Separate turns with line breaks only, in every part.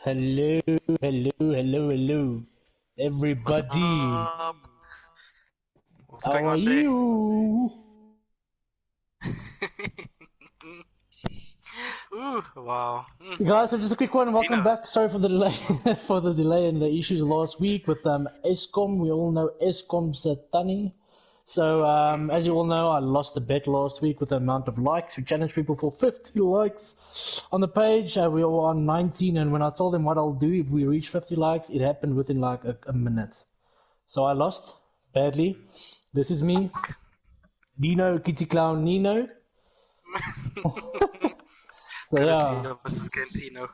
Hello, hello,
What's
everybody.
up? What's
How
going
are
on there?
you?
Ooh, wow.
Guys, so just a quick one. Welcome
Dino.
back. Sorry for the delay, for the delay and the issues last week with Eskom. We all know Eskom's Tani. So, as you all know, I lost the bet last week with the amount of likes. We challenged people for 50 likes on the page. We were on 19, and when I told them what I'll do if we reach 50 likes, it happened within like a minute. So I lost badly. This is me, Dino Kitty Clown Nino. So
Courtesy
yeah,
of Mrs. Cantino.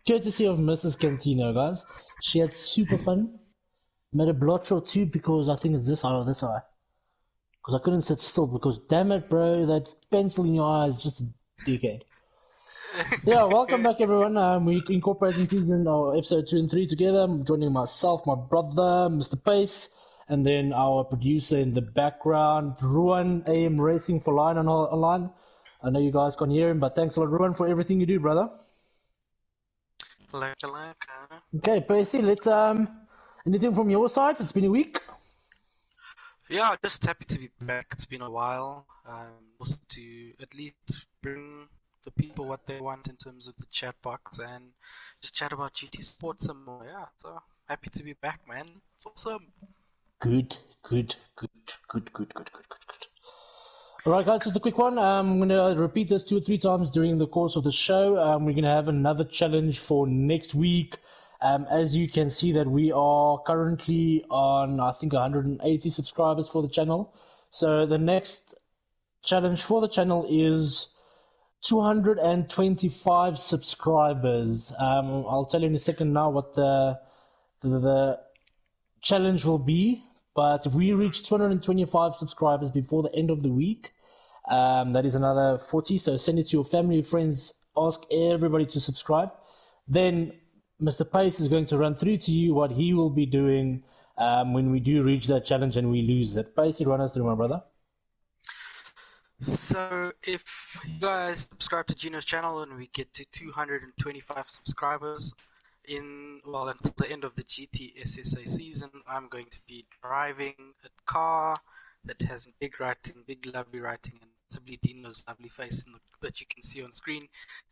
courtesy of Mrs. Cantino, guys. She had super fun. Made a blotch or two because I think it's this eye or this eye. Because I couldn't sit still because damn it, bro, that pencil in your eye is just a dickhead. Yeah, welcome back everyone. We incorporating season or episode 2 and 3 together. I'm joining myself, my brother, Mr. Pace, and then our producer in the background, Ruan AM Racing for Line online. I know you guys can't hear him, but thanks a lot, Ruan, for everything you do, brother.
Like.
Okay, Pacey, let's anything from your side? It's been a week.
Yeah, just happy to be back. It's been a while. Also to at least bring the people what they want in terms of the chat box and just chat about GT Sports some more. Yeah, so happy to be back, man. It's awesome.
Good. Alright guys, just a quick one. I'm going to repeat this 2 or 3 times during the course of the show. We're going to have another challenge for next week. As you can see that we are currently on, I think, 180 subscribers for the channel. So the next challenge for the channel is 225 subscribers. I'll tell you in a second now what the challenge will be. But if we reach 225 subscribers before the end of the week, that is another 40. So send it to your family, friends, ask everybody to subscribe. Then Mr. Pace is going to run through to you what he will be doing when we do reach that challenge and we lose that. Pace, run us through, my brother.
So if you guys subscribe to Gino's channel and we get to 225 subscribers until the end of the GT SSA season, I'm going to be driving a car that has big lovely writing, and possibly Dino's lovely face that you can see on screen.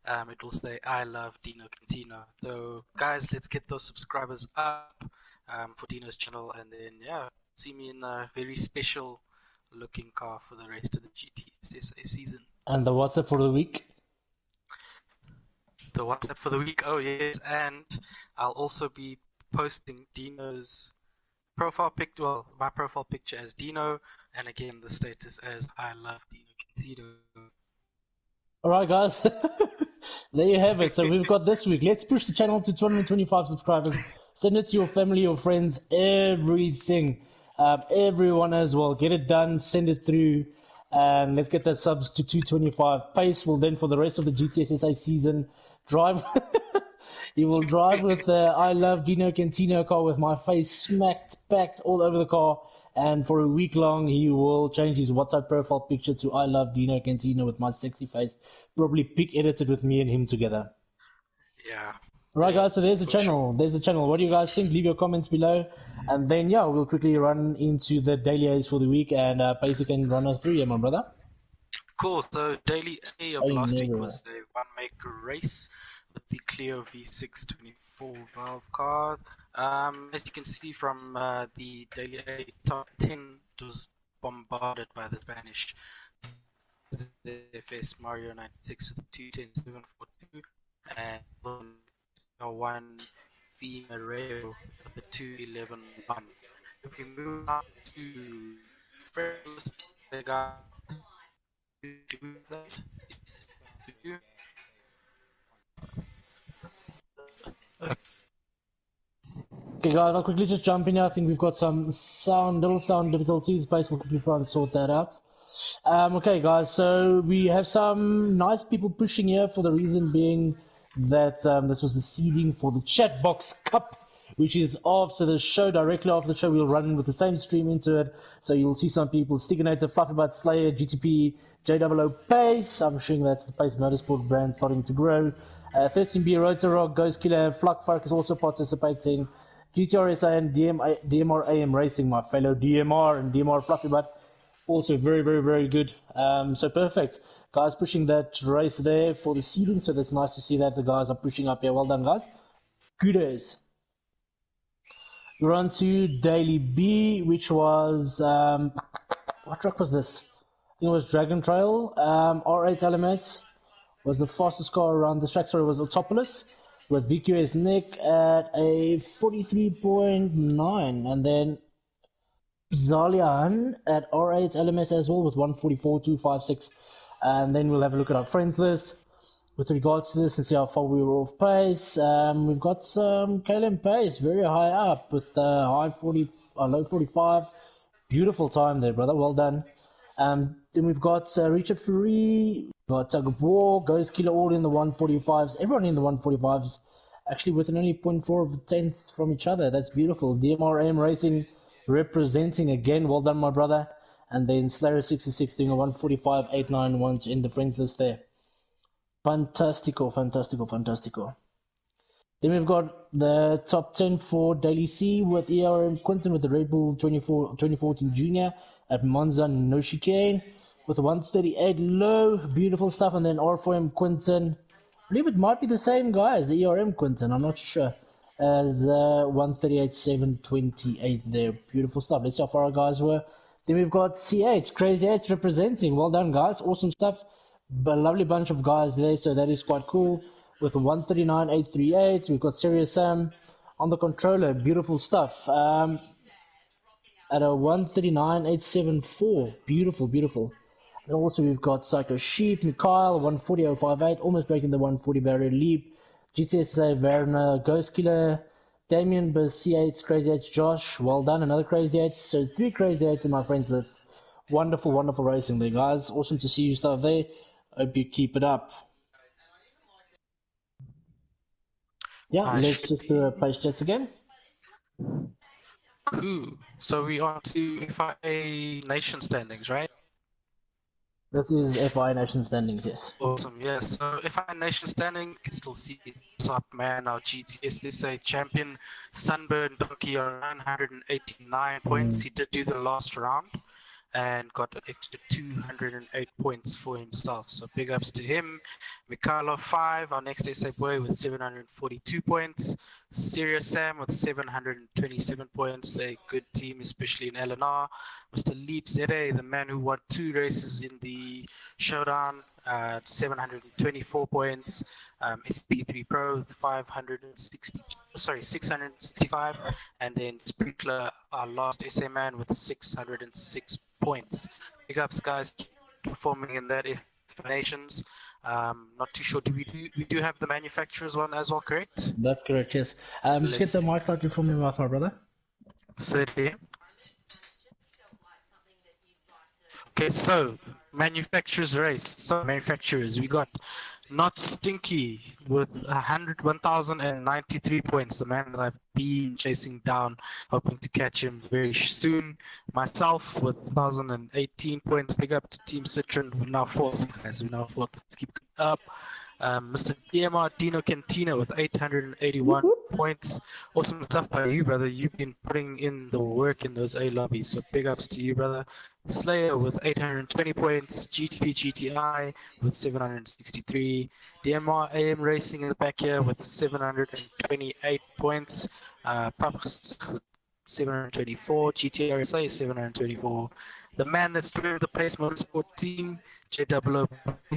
It will say, "I love DeanoCantino." So guys, let's get those subscribers up for Dino's channel, and then see me in a very special looking car for the rest of the GTSSA season.
And the WhatsApp for the week?
The WhatsApp for the week, oh yes, and I'll also be posting Dino's profile picture, well, my profile picture as Dino, and again the status as I love DeanoCantino.
Alright guys, there you have it. So we've got this week. Let's push the channel to 225 subscribers. Send it to your family, your friends, everything. Everyone as well. Get it done, send it through, and let's get that subs to 225. Pace will then, for the rest of the GTSSA season, drive. He will drive with the I love DeanoCantino car with my face smacked, packed all over the car. And for a week long, he will change his WhatsApp profile picture to I love DeanoCantino with my sexy face. Probably pic edited with me and him together.
Yeah.
Right, guys, so there's the channel.
Sure.
There's the channel. What do you guys think? Leave your comments below. And then, we'll quickly run into the daily A's for the week. And Pace can run us through here, my brother.
Cool. So, daily A of last week was a one-maker race with the Clio V6 24 valve car. As you can see from the daily A top 10, it was bombarded by the Spanish FS Mario 96 with 210-742 and one V Mareo with the 211-1. If we move on to first, the guy do that.
Okay, guys, I'll quickly just jump in here. I think we've got some little sound difficulties. Pace will quickly try and sort that out. Okay, guys, so we have some nice people pushing here for the reason being that this was the seeding for the Chatbox Cup, which is after the show. Directly after the show, we'll run with the same stream into it. So you'll see some people, Stigginator, Fluffybutt, Slayer, GTP, JOO Pace. I'm assuming that's the Pace Motorsport brand starting to grow. 13B Rotor Ghost Killer, Fluck is also participating. GTRSA and DMR AM Racing, my fellow DMR and DMR Fluffybutt. Also very, very, very good. So perfect. Guys pushing that race there for the seeding, so that's nice to see that the guys are pushing up here. Well done, guys. Kudos. We're on to Daily B, which was... what track was this? I think it was Dragon Trail. R8 LMS was the fastest car around this track. Sorry, it was Autopolis with VQS Nick at a 43.9. And then... Zalian at R8 LMS as well with 144.256, and then we'll have a look at our friends list with regards to this and see how far we were off pace. We've got some KLM pace very high up with high 40, low 45. Beautiful time there, brother. Well done. Then we've got Richard Fury, got Tug of War, Ghost Killer, all in the 145s. Everyone in the 145s, actually within only 0.4 of a tenth from each other. That's beautiful. DMRM Racing representing again. Well done, my brother. And then Slayer 66 doing a 145.891 in the friends list there. Fantastico. Then we've got the top 10 for Daily C with ERM Quinton with the Red Bull 2014 Junior at Monza no chicane with a 138 low. Beautiful stuff. And then R4M Quinton, I believe it might be the same guy as the ERM Quinton, I'm not sure, as 138.728 there. Beautiful stuff. Let's see how far our guys were. Then we've got C8, Crazy 8 representing. Well done, guys. Awesome stuff. A lovely bunch of guys there, so that is quite cool. With a 139.838, we've got Serious Sam on the controller. Beautiful stuff. At a 139.874. Beautiful. And also we've got Psycho Sheep, Mikhail, 140.058, almost breaking the 140 barrier leap. GTSA, Verna, Ghost Killer, Damien, Buzz, C8, Crazy 8, Josh. Well done, another Crazy 8. So 3 Crazy 8s in my friends list. Wonderful racing there, guys. Awesome to see you stuff there. Hope you keep it up. Yeah, let's just do a page chats again.
Cool. So we are to FIA Nation standings, right?
This is FIA Nation standings, yes.
Awesome, yes. So FIA Nation standing, you can still see top man, our GTSSA champion, Sunburn Donkey on 989 points. He did do the last round and got an extra 208 points for himself. So big ups to him. Mikhailov 5, our next SA boy with 742 points. Serious Sam with 727 points. A good team, especially in LNR. Mr. Leap Zede, the man who won 2 races in the showdown, 724 points. SP3 Pro with 665. And then Sprinkler, our last SA man with 606 points. Big ups, guys, performing in that Nations. Not too sure. We do have the manufacturers one as well, correct?
That's correct, yes. Just get the mic slightly from your mouth, my brother.
Certainly. Okay, so manufacturers race. So manufacturers, we got Not Stinky with 1,093 points. The man that I've been chasing down, hoping to catch him very soon. Myself with 1,018 points. Big up to Team Citron. We're now fourth, guys. Let's keep it up. Mr. DeanoCantino with 881 points. Awesome stuff by you, brother. You've been putting in the work in those A lobbies, so big ups to you, brother. Slayer with 820 points. GTP GTI with 763. DMR AM Racing in the back here with 728 points. Papas with 724. GTRSA 724. The man that's doing the Pace Motorsport team, JOO,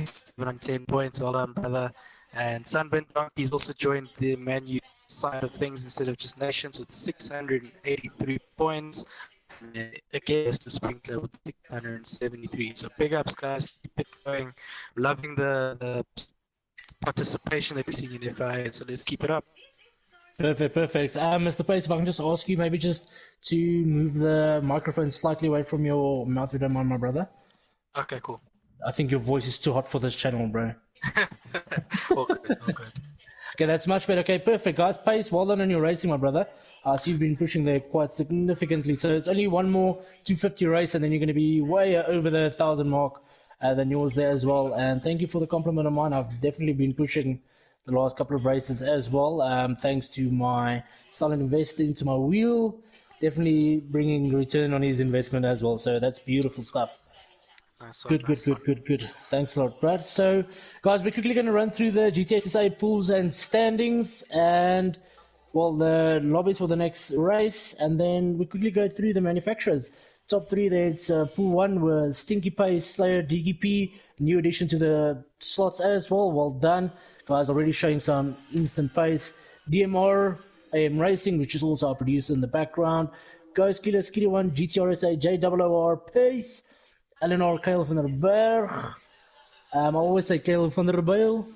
710 points. Well done, brother. And Sunburn Donkey's also joined the Manu side of things instead of just Nations with 683 points. And again, Mr. Sprinkler with 673. So big ups, guys. Keep it going. Loving the participation that we're seeing in FIA. So let's keep it up.
Perfect. Mr. Pace, if I can just ask you maybe just to move the microphone slightly away from your mouth, if you don't mind, my brother.
Okay, cool.
I think your voice is too hot for this channel, bro.
All good.
Okay, that's much better. Okay, perfect, guys. Pace, well done on your racing, my brother. So you've been pushing there quite significantly. So it's only one more 250 race, and then you're going to be way over the 1,000 mark than yours there as well. And thank you for the compliment of mine. I've definitely been pushing the last couple of races as well, thanks to my silent investor into my wheel. Definitely bringing return on his investment as well. So that's beautiful stuff.
Nice one,
Good, good,
nice one.
good, good, good. Thanks a lot, Brad. So, guys, we're quickly going to run through the GTSSA pools and standings and, well, the lobbies for the next race. And then we quickly go through the manufacturers. Top three there, it's pool one was Stinky Pace, Slayer, DGP, new addition to the slots as well. Well done. Guys, already showing some instant pace. DMR, AM Racing, which is also our producer in the background. Ghost Killer, Skitty One, GTRSA, JOOR, Pace. Eleanor Kale van der Berg. I always say Kale van der Bijl.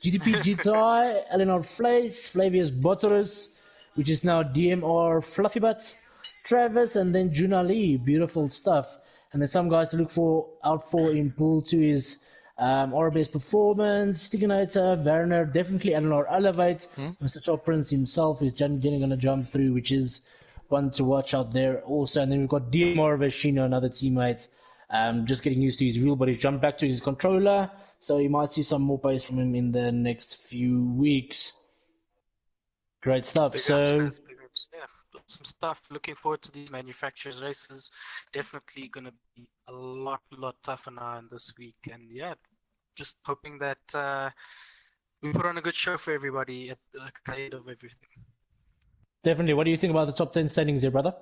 GTP GTI, Eleanor Flace, Flavius Botterus, which is now DMR Fluffy Butts, Travis, and then Juna Lee. Beautiful stuff. And then some guys to look out for in pool 2 is RBS Performance, Stiganator, Werner, definitely Eleanor Elevate. Mr. Chop Prince himself is generally going to jump through, which is one to watch out there also. And then we've got DMR Veshino and other teammates. Just getting used to his wheel, but he's jumped back to his controller, so you might see some more pace from him in the next few weeks. Great stuff.
Big
So,
ups, big ups. Yeah, some stuff. Looking forward to these manufacturers races. Definitely going to be a lot tougher now in this week. And yeah, just hoping that we put on a good show for everybody at the ahead of everything.
Definitely. What do you think about the top 10 standings here, brother?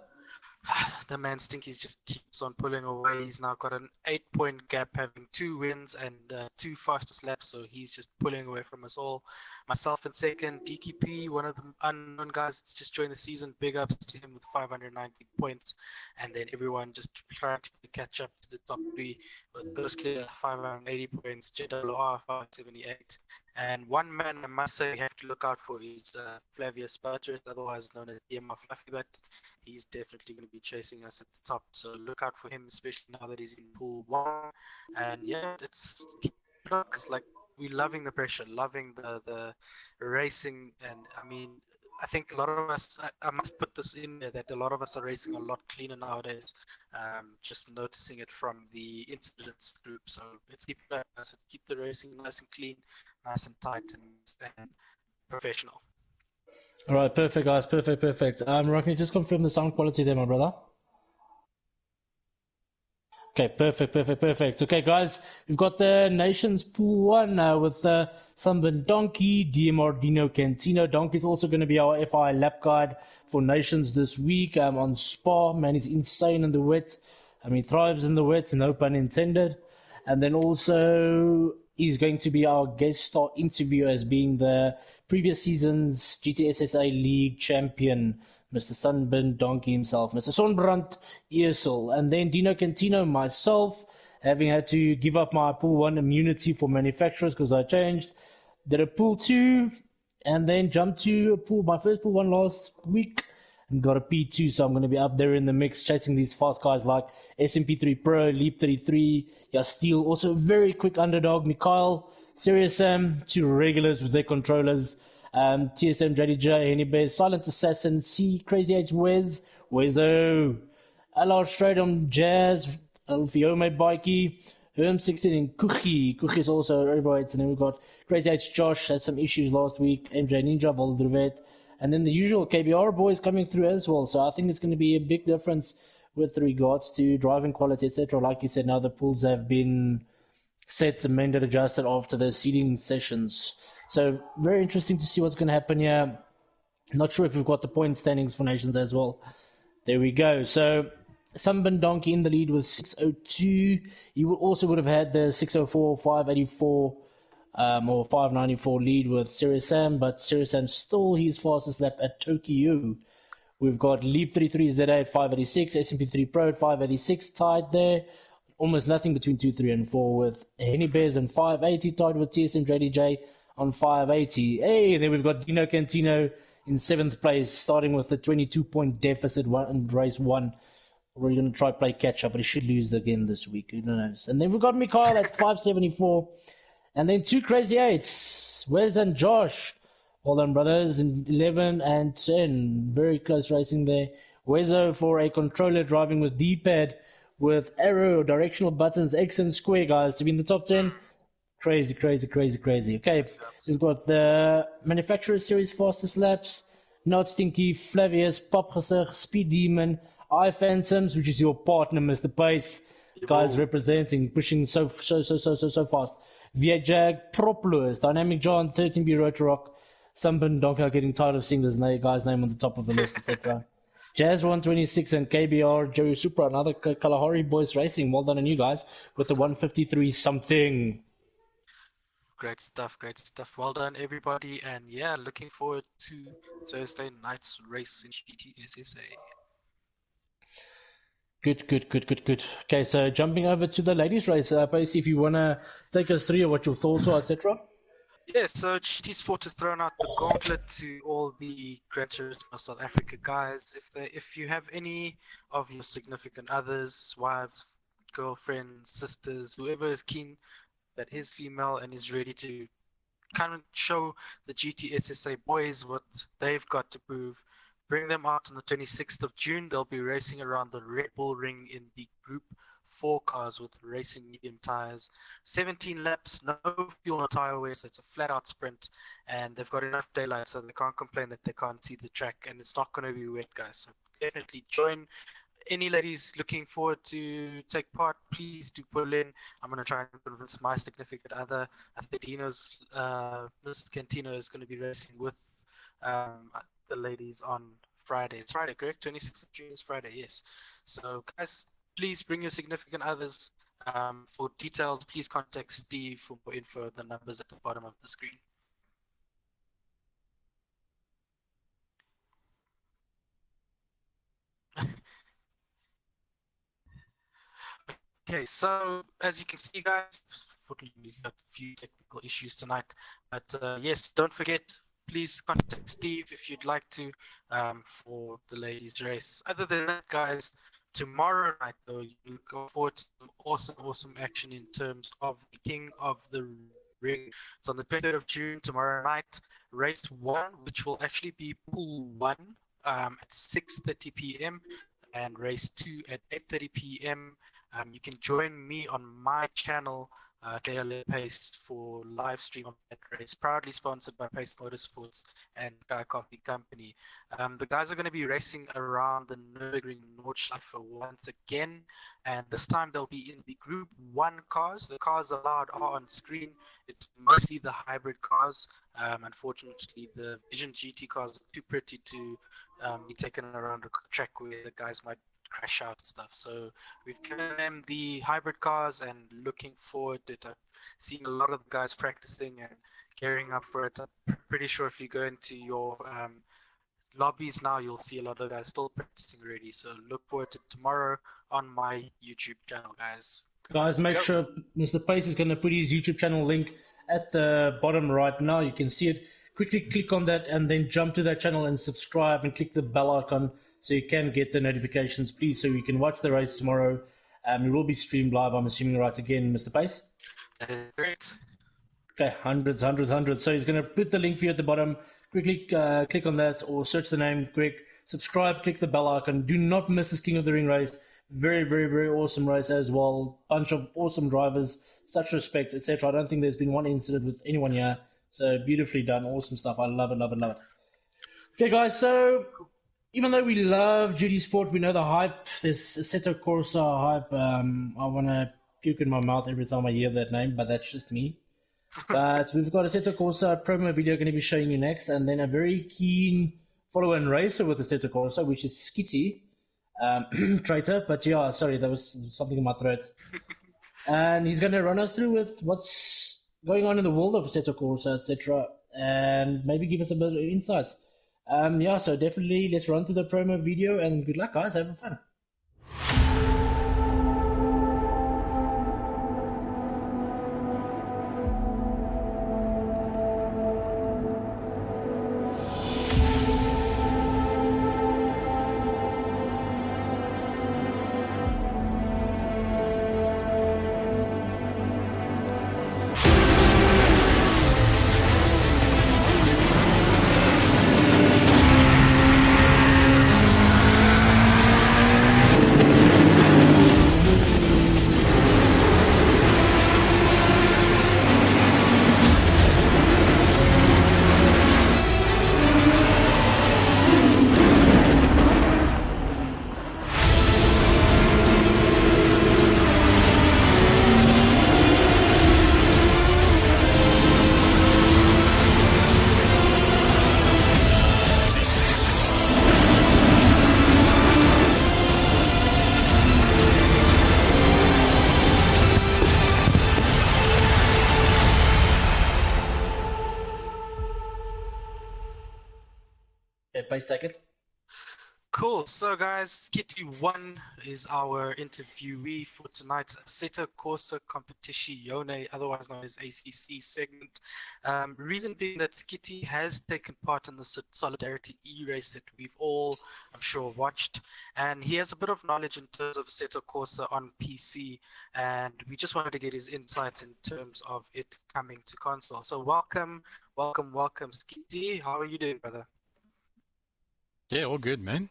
The man Stinkies just keeps on pulling away. He's now got an 8-point gap, having 2 wins and 2 fastest laps, so he's just pulling away from us all. Myself in second, DKP, one of the unknown guys that's just joined the season. Big ups to him with 590 points, and then everyone just trying to catch up to the top 3 with Ghost Killer 580 points, JWR 578, and one man I must say you have to look out for is Flavius Buttress, otherwise known as DMR Fluffy Butt. He's definitely going to be chasing us at the top, so look out for him, especially now that he's in pool 1. And yeah, it's like we're loving the pressure, loving the racing, and I mean, I think a lot of us, I must put this in there, that a lot of us are racing a lot cleaner nowadays, just noticing it from the incidents group. So let's keep it up, let's keep the racing nice and clean, nice and tight, and professional.
All right, perfect, guys. Perfect. Ruan, can you just confirm the sound quality there, my brother? Okay, perfect. Okay, guys, we've got the Nations Pool 1 now with Sunburn Donkey, DMR DeanoCantino. Donkey's also going to be our FI lap guide for Nations this week on Spa. Man, he's insane in the wet. I mean, thrives in the wet, no pun intended. And then also, he's going to be our guest star interviewer as being the previous season's GTSSA League champion, Mr. Sunburn Donkey himself, Mr. Sonbrand Eersel. And then DeanoCantino, myself, having had to give up my Pool 1 immunity for manufacturers because I changed, did a Pool 2, and then jumped to my first Pool 1 last week, and got a P2, so I'm going to be up there in the mix chasing these fast guys like SMP3 Pro, Leap 33, Yasteel, also a very quick underdog, Mikhail, Serious Sam, 2 regulars with their controllers, TSM, JDJ, Henny Bear, Silent Assassin, C, Crazy H, Wezo, LR Straight on Jazz, Alfiome Bikey, Herm 16 and Kuchi. Kuchi is also overweight, and then we've got Crazy H Josh, had some issues last week, MJ Ninja, Voldrevet, and then the usual KBR boys coming through as well. So I think it's going to be a big difference with regards to driving quality, etc. Like you said, now the pools have been set, amended, adjusted after the seeding sessions. So very interesting to see what's going to happen here. Not sure if we've got the point standings for Nations as well. There we go. So Sunburn Donkey in the lead with 602. You also would have had the 604, 584, or 594 lead with Serious Sam, but Serious Sam still his fastest lap at Tokyo. We've got Leap 33 ZA at 586, SMP3 Pro at 586 tied there. Almost nothing between 2, 3, and 4 with Henny Bears and 580 tied with TSM JDJ on 580. Hey, then we've got DeanoCantino in 7th place, starting with a 22-point deficit in race 1. We're going to try to play catch-up, but he should lose again this week. Who knows? And then we've got Mikhail at 574. And then 2 Crazy 8s, Wes and Josh. Well done, brothers. In 11 and 10. Very close racing there. Wezo for a controller driving with D-pad with arrow, directional buttons, X and square, guys, to be in the top 10. Crazy, crazy, crazy, crazy. Okay, we've got the Manufacturer Series fastest laps. Not Stinky, Flavius, Popgezicht, Speed Demon, iPhantoms, which is your partner, Mr. Pace. Guys representing, pushing so fast. V8 Jag, Prop Lewis, Dynamic John, 13B Rotor Sunburn Donker getting tired of seeing this guy's name on the top of the list, etc. Jazz 126 and KBR, Jerry Supra, another Kalahari Boys Racing. Well done on you guys with the 153 something.
Great stuff, great stuff. Well done, everybody. And yeah, looking forward to Thursday night's race in GTSSA.
Good. Okay, so jumping over to the ladies' race, Pacey, if you want to take us through what your thoughts are, etc.
Yeah, so GT Sport has thrown out the gauntlet to all the Gran Turismo South Africa guys. If you have any of your significant others, wives, girlfriends, sisters, whoever is keen that is female and is ready to kind of show the GTSSA boys what they've got to prove, bring them out on the 26th of June. They'll be racing around the Red Bull Ring in the Group 4 cars with racing medium tires. 17 laps, no fuel or tire wear, so it's a flat-out sprint. And they've got enough daylight, so they can't complain that they can't see the track. And it's not going to be wet, guys. So definitely join. Any ladies looking forward to take part, please do pull in. I'm going to try and convince my significant other. I think DeanoCantino is going to be racing with the ladies on Friday. It's Friday, correct? 26th of June is Friday, yes. So, guys, please bring your significant others. For details, please contact Steve for more info. The numbers at the bottom of the screen. Okay, so as you can see, guys, unfortunately we got a few technical issues tonight, but yes, don't forget, please contact Steve if you'd like to for the ladies' race. Other than that, guys, tomorrow night, though, you look forward to some awesome action in terms of the King of the Ring. It's on the 23rd of June, tomorrow night, race 1, which will actually be pool 1 at 6:30 p.m. and race 2 at 8:30 p.m. You can join me on my channel, KLA Pace, for live stream of that race. Proudly sponsored by Pace Motorsports and Sky Coffee Company. The guys are going to be racing around the Nürburgring Nordschleife once again, and this time they'll be in the Group 1 cars. The cars allowed are on screen. It's mostly the hybrid cars. Unfortunately, the Vision GT cars are too pretty to be taken around a track where the guys might crash out and stuff. So we've given them the hybrid cars and looking forward to it. I've seen a lot of the guys practicing and gearing up for it. I'm pretty sure if you go into your lobbies now, you'll see a lot of guys still practicing already. So look forward to tomorrow on my YouTube channel, guys.
Guys, make sure Mr. Pace is going to put his YouTube channel link at the bottom right now. You can see it. Quickly click on that and then jump to that channel and subscribe and click the bell icon so you can get the notifications, please, so you can watch the race tomorrow. It will be streamed live, I'm assuming, right again, Mr. Pace?
That is great.
Okay, hundreds. So he's going to put the link for you at the bottom. Quickly click on that or search the name, quick. Subscribe, click the bell icon. Do not miss this King of the Ring race. Very, very, very awesome race as well. Bunch of awesome drivers, such respect, etc. I don't think there's been one incident with anyone here. So beautifully done, awesome stuff. I love it. Okay, guys, so even though we love GT Sport, we know the hype. There's Assetto Corsa hype. I want to puke in my mouth every time I hear that name, but that's just me. But we've got Assetto Corsa promo video going to be showing you next, and then a very keen follower and racer with Assetto Corsa, which is Skitty, traitor. But yeah, sorry, there was something in my throat. And he's going to run us through with what's going on in the world of Assetto Corsa, etc., and maybe give us a bit of insights. Yeah, so definitely let's run to the promo video, and good luck, guys. Have fun. Okay, base second.
Cool. So, guys, Skitty1 is our interviewee for tonight's Assetto Corsa Competizione, otherwise known as ACC segment. Reason being that Skitty has taken part in the Solidarity E-race that we've all, I'm sure, watched, and he has a bit of knowledge in terms of Assetto Corsa on PC, and we just wanted to get his insights in terms of it coming to console. So, welcome, Skitty. How are you doing, brother?
Yeah, all good, man.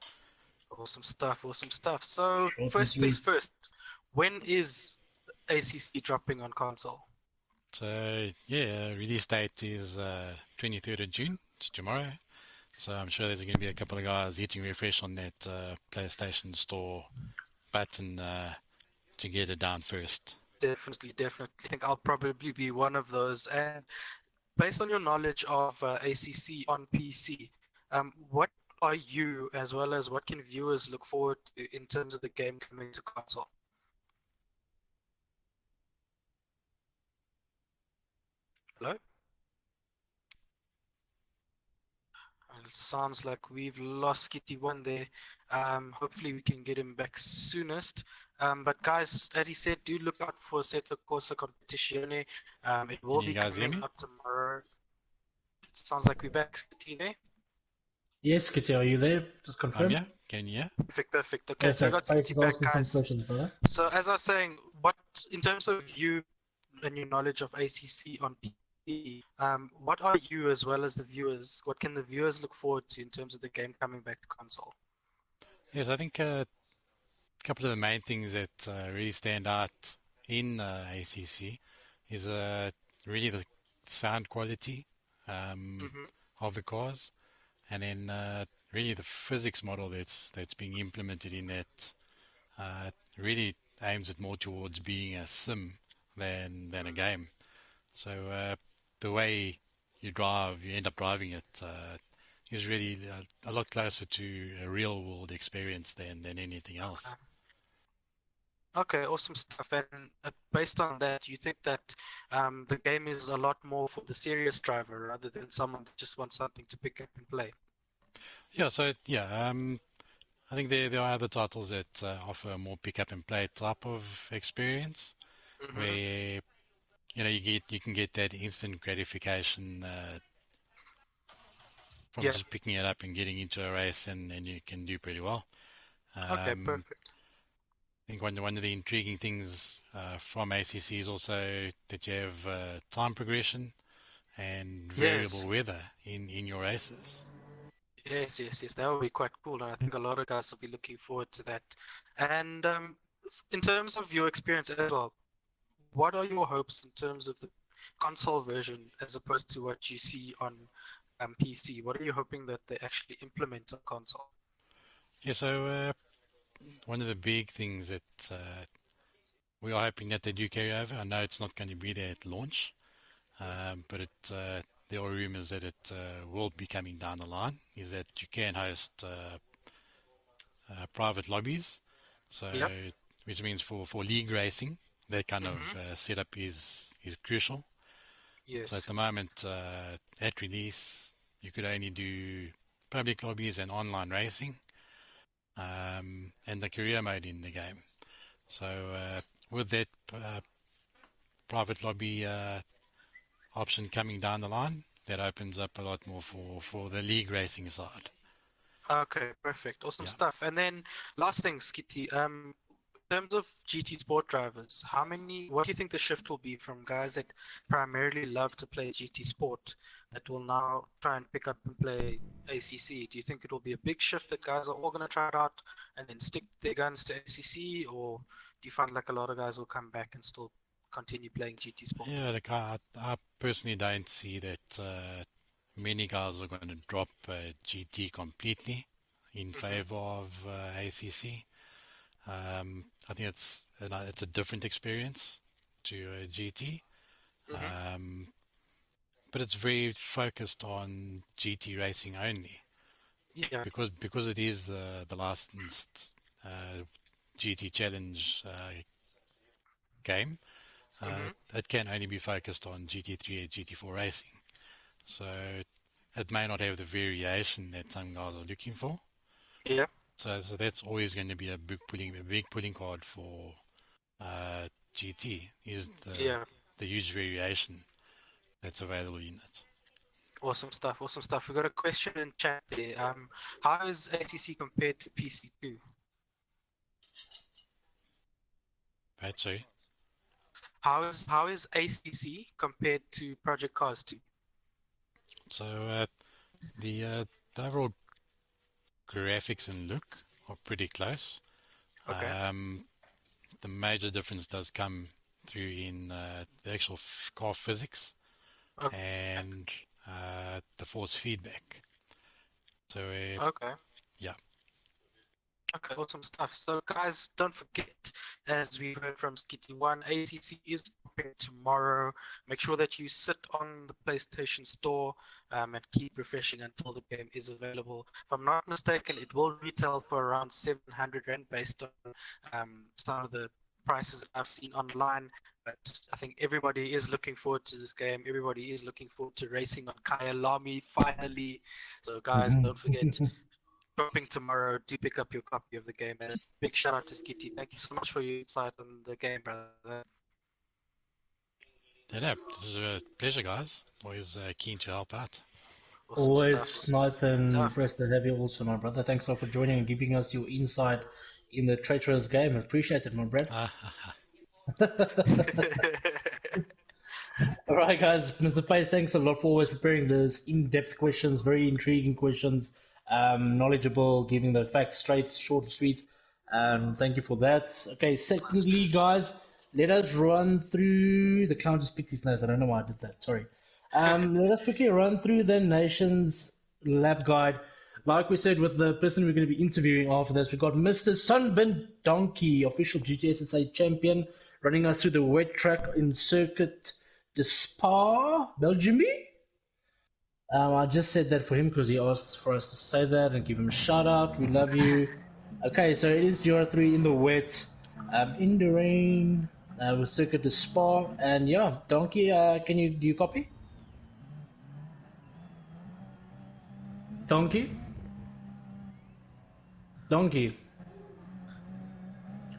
Awesome stuff, awesome stuff. So,
Short and
first things
sweet.
first, when is ACC dropping on console?
So, yeah, release date is 23rd of June. It's tomorrow. So I'm sure there's going to be a couple of guys hitting refresh on that PlayStation Store button to get it down first.
Definitely, definitely. I think I'll probably be one of those. And based on your knowledge of ACC on PC, what are you, as well as what can viewers look forward to in terms of the game coming to console? Hello? It sounds like we've lost Kitty1 there. Hopefully we can get him back soonest. But guys, as he said, do look out for Assetto Corsa Competizione. It will
Can you
be
guys hear
coming
me?
out tomorrow. It sounds like we're back, Kitty there.
Yes, Kitty, are you there? Just confirm.
Yeah, can you hear?
Perfect, perfect. Okay, so I got
Base
Kitty
is
back,
asking some
guys.
questions, brother.
So as I was saying, what in terms of you and your knowledge of ACC on PC, what are you as well as the viewers? What can the viewers look forward to in terms of the game coming back to console?
Yes, I think a couple of the main things that really stand out in ACC is really the sound quality
Mm-hmm.
of the cars, and then really the physics model that's being implemented in that really aims it more towards being a sim than a game. So the way you end up driving it, is really a lot closer to a real world experience than anything else.
Okay, awesome stuff. And based on that, you think that the game is a lot more for the serious driver rather than someone that just wants something to pick up and play?
Yeah, so yeah, I think there are other titles that offer a more pick up and play type of experience,
Mm-hmm.
where you can get that instant gratification from
Yeah.
just picking it up and getting into a race, and you can do pretty well.
Okay,
I
perfect.
think one of the intriguing things from ACC is also that you have time progression and variable
Yes.
weather in your races.
Yes. That would be quite cool, and I think a lot of guys will be looking forward to that. And in terms of your experience as well, what are your hopes in terms of the console version as opposed to what you see on PC? What are you hoping that they actually implement on console?
Yeah, so one of the big things that we are hoping that they do carry over. I know it's not going to be there at launch, but there are rumors that it will be coming down the line. Is that you can host private lobbies, so
Yep.
which means for league racing, that kind of
Mm-hmm.
setup is crucial. So at
Yes.
the moment, at release, you could only do public lobbies and online racing, and the career mode in the game. So with that private lobby option coming down the line, that opens up a lot more for the league racing side.
Okay, perfect. Awesome
Yeah.
stuff. And then last thing, Skitty, in terms of GT Sport drivers, what do you think the shift will be from guys that primarily love to play GT Sport that will now try and pick up and play ACC? Do you think it will be a big shift that guys are all going to try it out and then stick their guns to ACC, or do you find like a lot of guys will come back and still continue playing GT Sport?
Yeah, like I personally don't see that many guys are going to drop GT completely in
Hmm.
favor of ACC. I think it's a different experience to GT,
Hmm.
um, but it's very focused on GT racing only,
Yeah.
because it is the licensed GT Challenge game.
Hmm.
It can only be focused on GT3 and GT4 racing. So it may not have the variation that some guys are looking for.
Yeah.
So that's always going to be a big pulling card for GT is the huge variation that's available in it.
Awesome stuff. Awesome stuff. We got a question in chat there. How is ACC compared to PC2?
Right, sorry.
How is ACC compared to Project Cars 2?
So the overall graphics and look are pretty close.
Okay.
The major difference does come through in the actual car physics
Okay.
and the force feedback. So
Okay.
yeah.
Okay, awesome stuff. So, guys, don't forget, as we heard from Skitty1, ACC is open tomorrow. Make sure that you sit on the PlayStation Store and keep refreshing until the game is available. If I'm not mistaken, it will retail for around 700 Rand based on some of the prices that I've seen online. But I think everybody is looking forward to this game. Everybody is looking forward to racing on Kyalami finally. So, guys, don't forget. Dropping tomorrow, do pick up your copy of the game. And a big shout out to Skitty. Thank you so much for your insight on the game, brother.
Yeah, this is a pleasure, guys. Always keen to help out.
Awesome
Always
stuff.
nice and impressed to have you also, my brother. Thanks a lot for joining and giving us your insight in the traitorous game. Appreciate it, my brother. All right, guys. Mr. Pace, thanks a lot for always preparing those in-depth questions, very intriguing questions, knowledgeable, giving the facts straight, short and sweet. Thank you for that. Okay, secondly, guys, let us run through the clown just picked his nose. I don't know why I did that. Sorry. Let us quickly run through the nation's lap guide. Like we said, with the person we're going to be interviewing after this, we've got Mr. Sunburn Donkey, official GTSSA champion, running us through the wet track in Circuit de Spa, Belgium. I just said that for him because he asked for us to say that and give him a shout out. We love you. Okay, so it is GR3 in the wet, in the rain, with Circuit de Spa. And yeah, Donkey, do you copy? Donkey?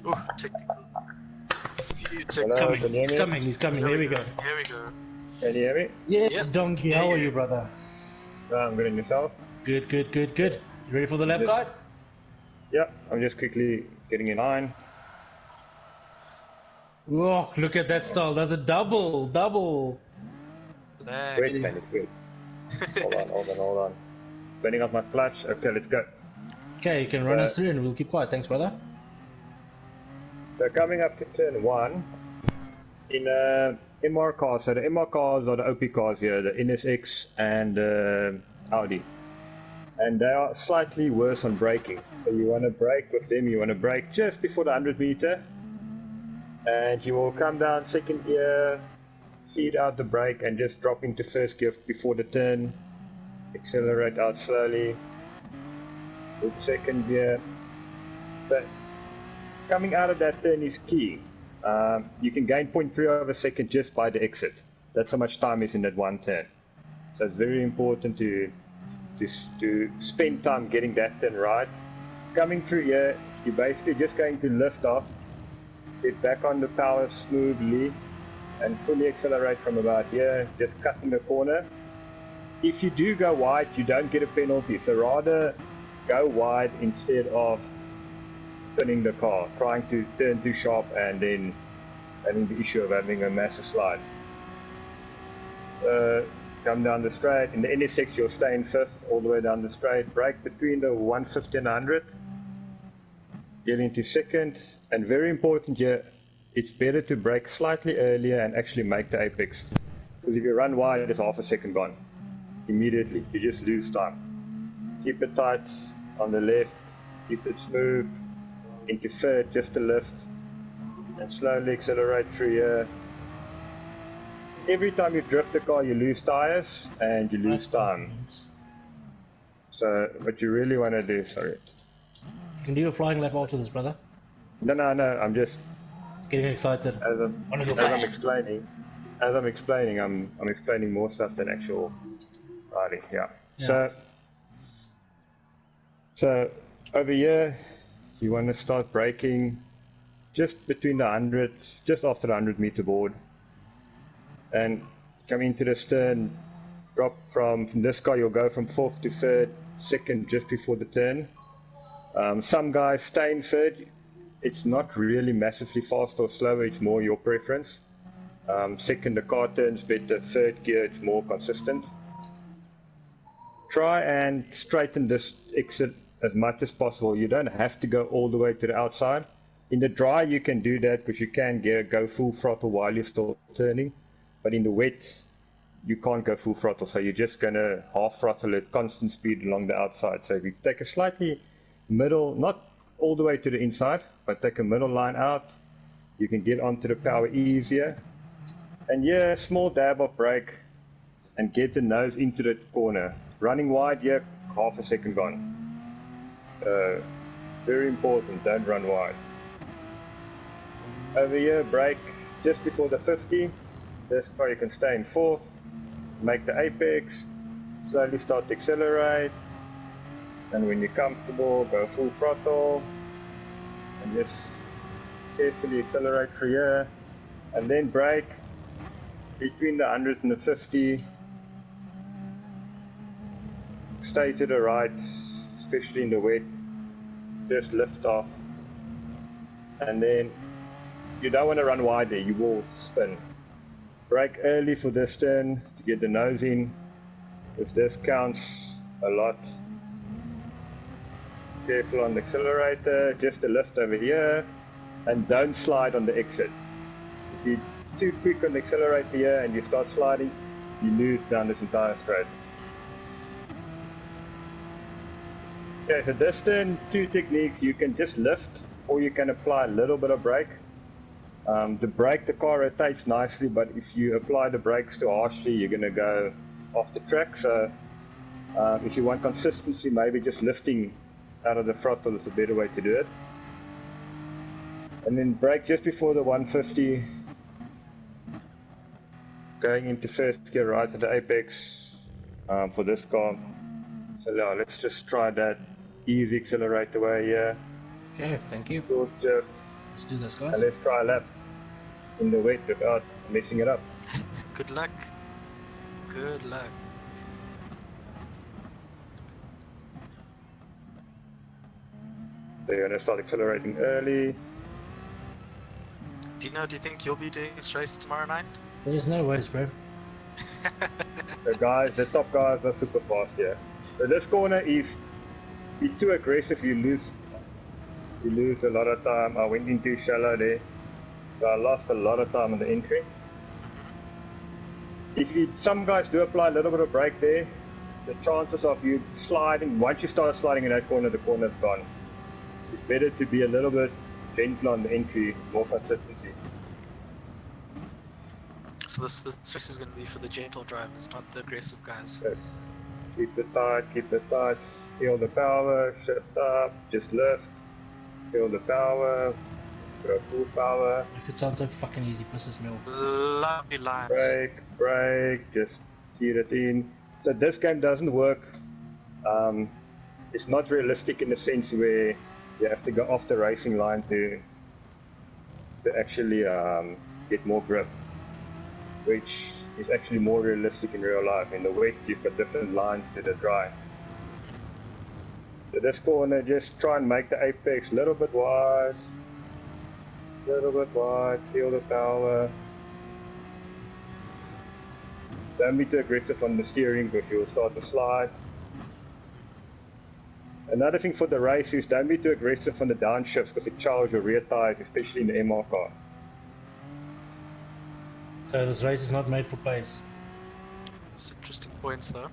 Oh, technical.
Hello,
He's coming. There we go.
Here we go.
Can you hear me?
Yes,
Yep.
Donkey, how are you, brother?
I'm good, and yourself?
Good. You ready for the lap guide?
Yeah, I'm just quickly getting in line.
Oh, look at that style. That's a double.
There.
Wait, man, it's good. Hold on. Turning off my clutch. Okay, let's go.
Okay, you can run us through and we'll keep quiet. Thanks, brother.
So coming up to turn 1, in MR cars, so the MR cars are the OP cars here, the NSX and Audi. And they are slightly worse on braking. So you want to brake with them, you want to brake just before the 100 meter. And you will come down second gear, feed out the brake and just drop into first gear before the turn. Accelerate out slowly. With second gear. So coming out of that turn is key. You can gain 0.3 of a second just by the exit. That's how much time is in that one turn. So it's very important to spend time getting that turn right. Coming through here, you're basically just going to lift off, get back on the power smoothly, and fully accelerate from about here, just cutting the corner. If you do go wide, you don't get a penalty, so rather go wide instead of spinning the car, trying to turn too sharp and then having the issue of having a massive slide. Come down the straight. In the NSX you'll stay in fifth all the way down the straight, brake between the 150 and 100, get into second, and very important here, it's better to brake slightly earlier and actually make the apex, because if you run wide it's half a second gone immediately, you just lose time. Keep it tight on the left, keep it smooth, into third, just to lift, and slowly accelerate through here. Every time you drift the car, you lose tires and you lose time. So what you really want to do, sorry.
You can do a flying lap after this, brother.
No, I'm just
getting excited.
As I'm explaining, I'm explaining more stuff than actual riding. Yeah.
Yeah.
So over here, you want to start braking just between the 100, just after the 100-meter board, and come into the stern. Drop from this car, you'll go from fourth to third, second just before the turn. Some guys stay in third. It's not really massively fast or slower, it's more your preference. Second, the car turns better. Third gear, it's more consistent. Try and straighten this exit as much as possible. You don't have to go all the way to the outside. In the dry, you can do that because you can go full throttle while you're still turning. But in the wet, you can't go full throttle, so you're just going to half throttle at constant speed along the outside. So if you take a slightly middle, not all the way to the inside, but take a middle line out, you can get onto the power easier. And yeah, small dab of brake and get the nose into the corner. Running wide, yeah, half a second gone. Very important, don't run wide. Over here, brake just before the 50. This car you can stay in fourth, make the apex, slowly start to accelerate, and when you're comfortable, go full throttle, and just carefully accelerate through here, and then brake between the 100 and the 50. Stay to the right, especially in the wet, just lift off, and then you don't want to run wide there, you will spin. Brake early for this turn to get the nose in, if this counts a lot. Careful on the accelerator, just a lift over here, and don't slide on the exit. If you're too quick on the accelerator here and you start sliding, you lose down this entire straight. Okay, so this turn, two techniques, you can just lift or you can apply a little bit of brake. The brake, the car rotates nicely, but if you apply the brakes too harshly, you're going to go off the track. So if you want consistency, maybe just lifting out of the throttle is a better way to do it. And then brake just before the 150, going into first gear right at the apex for this car. So yeah, let's just try that easy accelerator way here.
Okay, thank you.
Let's
do this, guys.
And let's try a lap in the wet without messing it up.
Good luck. Good luck.
So you're going to start accelerating early.
Dino, do you think you'll be doing this race tomorrow night?
There's no ways, bro.
The top guys are super fast here. So this corner is, if you're too aggressive, you lose a lot of time. I went in too shallow there, so I lost a lot of time on the entry. Some guys do apply a little bit of brake there, the chances of you sliding, once you start sliding in that corner, the corner's gone. It's better to be a little bit gentler on the entry, more consistency.
So this race is going to be for the gentle drivers, not the aggressive guys.
So keep it tight, feel the power, shift up, just lift. Feel the power, go full power.
It sounds so fucking easy, pisses me off.
Lovely lines.
Brake, just get it in. So this game doesn't work. It's not realistic in the sense where you have to go off the racing line to actually get more grip, which is actually more realistic in real life. In the wet, you've got different lines to the dry. So this corner, just try and make the apex a little bit wide, feel the power. Don't be too aggressive on the steering because you'll start to slide. Another thing for the race is don't be too aggressive on the downshifts because it charges your rear tires, especially in the MR car.
So this race is not made for pace.
It's interesting points though.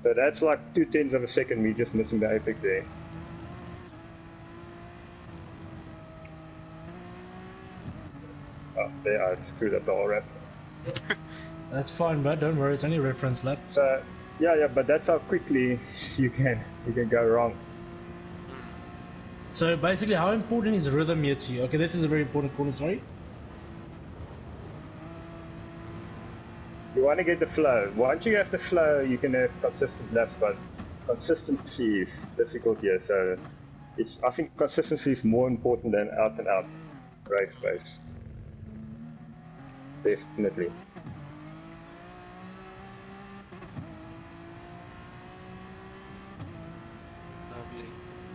So that's like 0.2 of a second, me just missing the apex there. Oh, there, I screwed up the whole wrap.
That's fine, but don't worry, it's only reference lap.
So, yeah, but that's how quickly you can go wrong.
So basically, how important is rhythm here to you? Okay, this is a very important corner, sorry.
You want to get the flow. Once you have the flow, you can have consistent laps, but consistency is difficult here. So I think consistency is more important than out and out race pace. Definitely.
Lovely.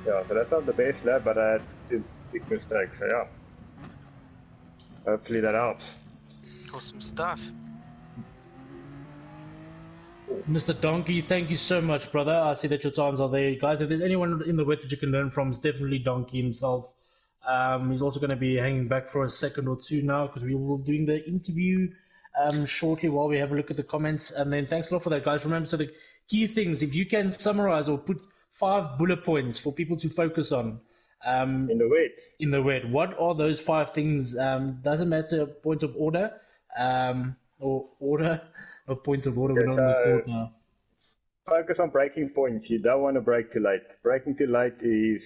Yeah, so that's not the best lap, but I had two big mistakes. So yeah, hopefully that helps.
Awesome stuff.
Mr. Donkey, thank you so much, brother. I see that your times are there. Guys, if there's anyone in the wet that you can learn from, it's definitely Donkey himself. He's also going to be hanging back for a second or two now because we will be doing the interview shortly while we have a look at the comments. And then thanks a lot for that, guys. Remember, so the key things, if you can summarize or put 5 bullet points for people to focus on
In the wet.
in the wet, what are those 5 things? Doesn't matter point of order or order. A point of order, we're not on the court now.
Focus on braking points. You don't want to brake too late. Braking too late is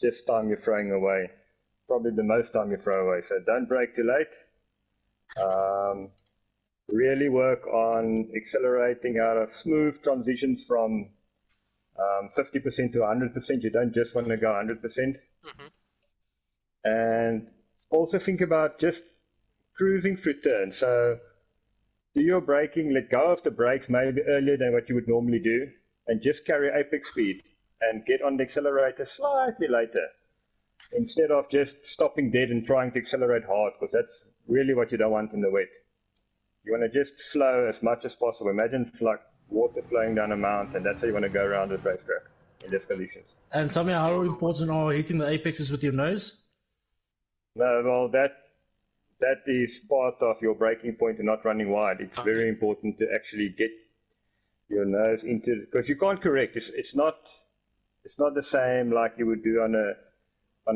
just time you're throwing away. Probably the most time you throw away. So don't brake too late. Really work on accelerating out of smooth transitions from 50% to 100%. You don't just want to go 100%.
Mm-hmm.
And also think about just cruising through turns. So do your braking, let go of the brakes maybe earlier than what you would normally do, and just carry apex speed and get on the accelerator slightly later instead of just stopping dead and trying to accelerate hard, because that's really what you don't want in the wet. You want to just flow as much as possible. Imagine like water flowing down a mountain. That's how you want to go around the racetrack in these conditions.
And tell me, how important are hitting the apexes with your nose?
No, well, that is part of your braking point and not running wide. It's very important to actually get your nose into, because you can't correct. It's not the same like you would do on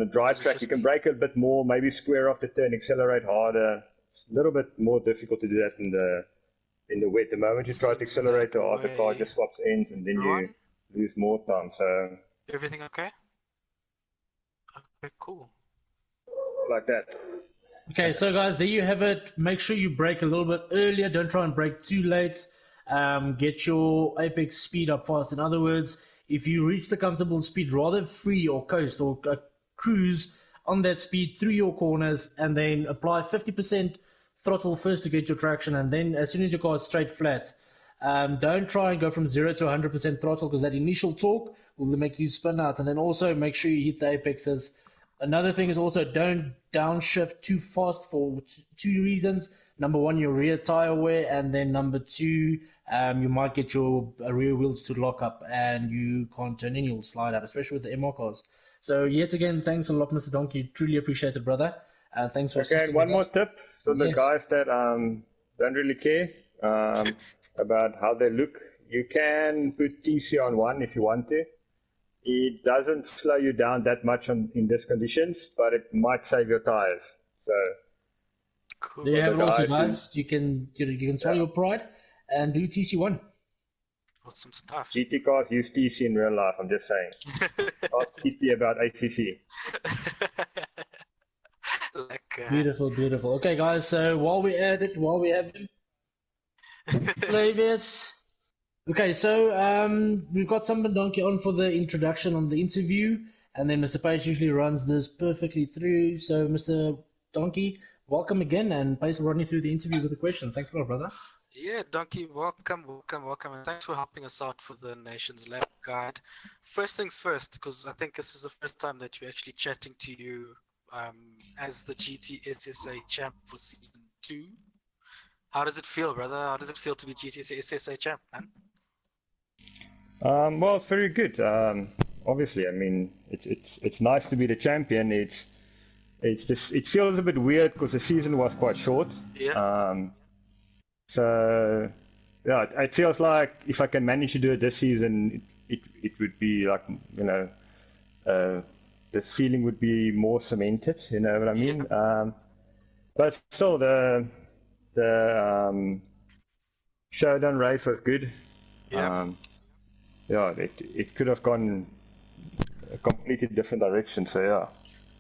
a dry track. You can brake a bit more, maybe square off the turn, accelerate harder. It's a little bit more difficult to do that in the wet. The moment you try to accelerate, the car just swaps ends, and then you lose more time. So
everything okay? Okay, cool.
Like that.
Okay, so guys, there you have it. Make sure you brake a little bit earlier. Don't try and brake too late. Get your apex speed up fast. In other words, if you reach the comfortable speed, rather free or coast or cruise on that speed through your corners, and then apply 50% throttle first to get your traction, and then as soon as your car is straight flat, don't try and go from 0 to 100% throttle, because that initial torque will make you spin out. And then also make sure you hit the apexes. Another thing is also don't downshift too fast for 2 reasons. Number 1, your rear tire wear, and then number 2, you might get your rear wheels to lock up and you can't turn in, you'll slide out, especially with the MR cars. So yet again, thanks a lot, Mr. Donkey. Truly appreciate it, brother. Thanks for assisting.
Okay, one more tip for the guys that don't really care about how they look. You can put TC on 1 if you want to. It doesn't slow you down that much in these conditions, but it might save your tires. So
cool.
There you have it, also, guys. You can swallow your pride and do TC1.
Awesome stuff.
GT cars use TC in real life. I'm just saying. Ask TT about ACC.
Beautiful, beautiful. Okay, guys. So while we have him, Slavius. Okay, so we've got Samba Donkey on for the introduction on the interview, and then Mr. Page usually runs this perfectly through. So Mr. Donkey, welcome again, and Page will run you through the interview with a question. Thanks a lot, brother.
Yeah, Donkey, welcome, and thanks for helping us out for the Nation's Lab Guide. First things first, because I think this is the first time that we're actually chatting to you as the GTSSA champ for Season 2. How does it feel, brother? How does it feel to be GTSSA champ, man?
Well, it's very good. Obviously, I mean, it's nice to be the champion. It feels a bit weird because the season was quite short.
Yeah.
So yeah, it feels like if I can manage to do it this season, it would be like, you know, the feeling would be more cemented. You know what I mean? But still, the showdown race was good.
Yeah.
Yeah, it could have gone a completely different direction. So yeah.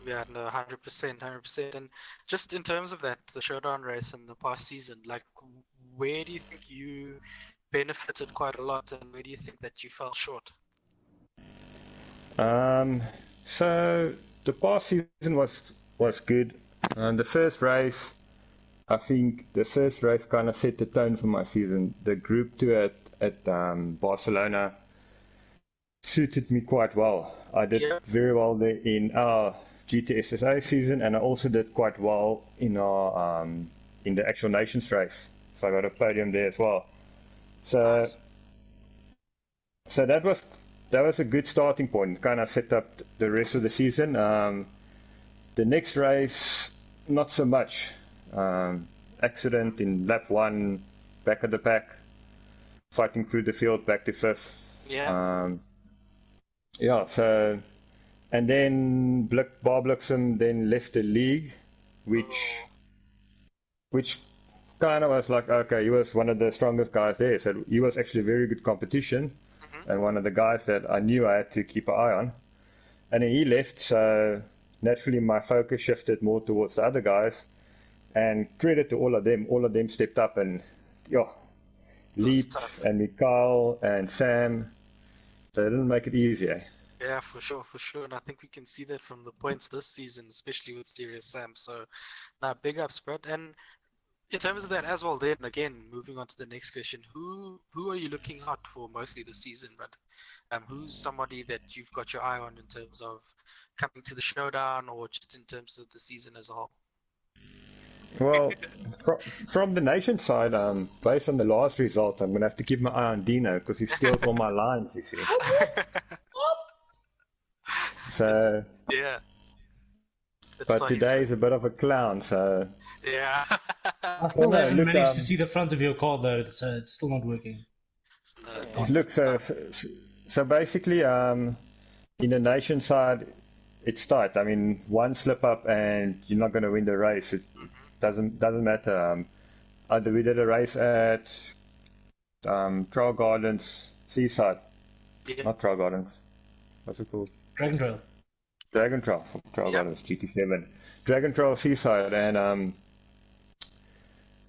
Yeah, no, 100%. And just in terms of that, the showdown race in the past season, like, where do you think you benefited quite a lot, and where do you think that you fell short?
So the past season was good. The first race, I think the first race kind of set the tone for my season. The Group 2 at Barcelona suited me quite well. I did very well there in our GTSSA season, and I also did quite well in our in the actual Nations race. So I got a podium there as well. So
Nice.
so that was a good starting point. Kind of set up the rest of the season. The next race, not so much. Accident in lap 1, back of the pack, fighting through the field, back to 5th.
Yeah.
Yeah, so, and then Bar Bliksem then left the league, which kind of was like, okay, he was one of the strongest guys there, so he was actually very good competition, and one of the guys that I knew I had to keep an eye on. And then he left, so naturally my focus shifted more towards the other guys, and credit to all of them stepped up, and Leap and Mikhail and Sam, they didn't make it easy, eh?
Yeah, for sure. And I think we can see that from the points this season, especially with Serious Sam. So, now big ups, Brett. And in terms of that as well, then again, moving on to the next question, who are you looking out for mostly this season, Brett? Who's somebody that you've got your eye on in terms of coming to the showdown, or just in terms of the season as a whole?
Well, from the nation side, based on the last result, I'm going to have to keep my eye on Dino because he steals all my lines, you see. So,
Yeah.
but today is a bit of a clown, so...
Yeah.
I still haven't managed to see the front of your car though, so it's still not working.
Look, so basically, in the nation side, it's tight. I mean, one slip up and you're not going to win the race. It doesn't matter. We did a race at Trail Gardens Seaside.
Yeah.
Not Trail Gardens. What's it called?
Dragon Trail.
Dragon Trail. Trail Gardens GT7. Dragon Trail Seaside, and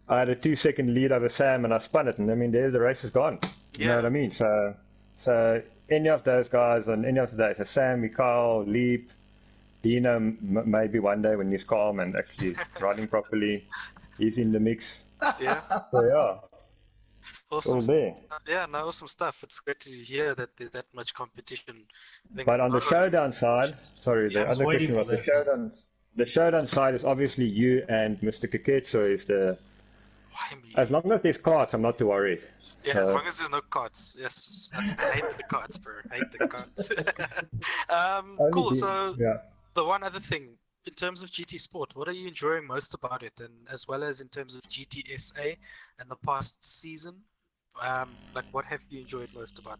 I had a 2-second lead over Sam, and I spun it, and I mean, the race is gone. You know what I mean? So any of those guys on any of the days, so Sam, Mikhail, Leap, Dino, maybe one day when he's calm and actually riding properly, he's in the mix.
Yeah.
So yeah,
Awesome.
all there.
Yeah, no, awesome stuff. It's great to hear that there's that much competition.
But on the showdown side, the other question was the showdown side is obviously you and Mr. Keketso is the... As long as there's cards, I'm not too worried.
Yeah, as long as there's no cards. Yes, I hate the cards, bro. I hate the cards. Cool. So the one other thing, in terms of GT Sport, what are you enjoying most about it, and as well as in terms of GTSA and the past season? Like, what have you enjoyed most about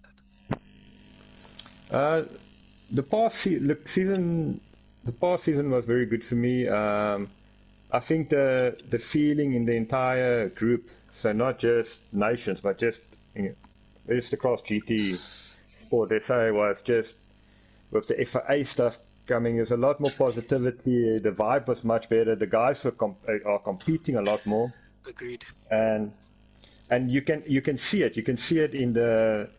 that?
The past season was very good for me. I think the feeling in the entire group, so not just nations, but just across GT Sport SA, was just with the FIA stuff coming. There's a lot more positivity. The vibe was much better. The guys are competing a lot more.
Agreed.
And you can see it. You can see it in the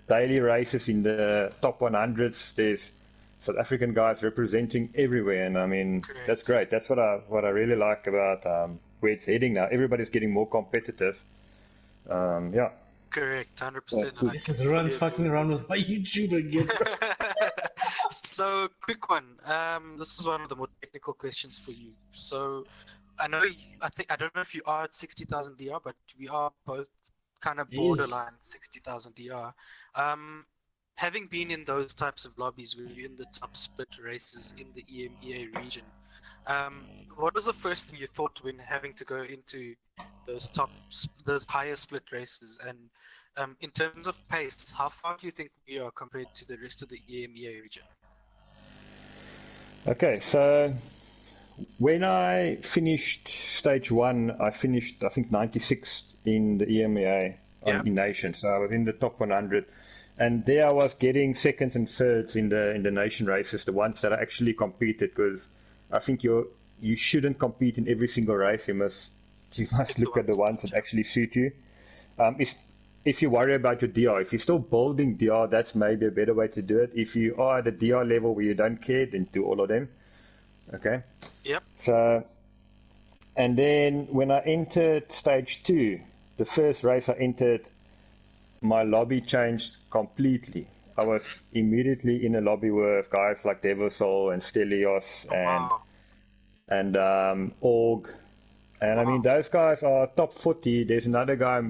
daily races, in the top 100s. There's South African guys representing everywhere, and I mean,
Correct.
That's great. That's what I really like about where it's heading now. Everybody's getting more competitive. Yeah.
Correct, 100%.
This is Ruan's fucking around with my YouTube again.
So, quick one. This is one of the more technical questions for you. So, I don't know if you are at 60,000 DR, but we are both kind of borderline 60,000 DR. Having been in those types of lobbies where you're in the top split races in the EMEA region, what was the first thing you thought when having to go into those higher split races? And in terms of pace, how far do you think we are compared to the rest of the EMEA region?
Okay, so when I finished stage 1, I finished, I think, 96th in the EMEA in nation. So I was in the top 100. And there I was getting seconds and thirds in the nation races, the ones that I actually competed, because I think you shouldn't compete in every single race. You must You must look at the ones that actually suit you. If you worry about your DR, if you're still building DR, that's maybe a better way to do it. If you are at a DR level where you don't care, then do all of them. Okay?
Yep.
So, and then when I entered stage 2, the first race I entered, my lobby changed completely. I was immediately in a lobby with guys like Devosol and Stelios and Org. And I mean, those guys are top 40. There's another guy,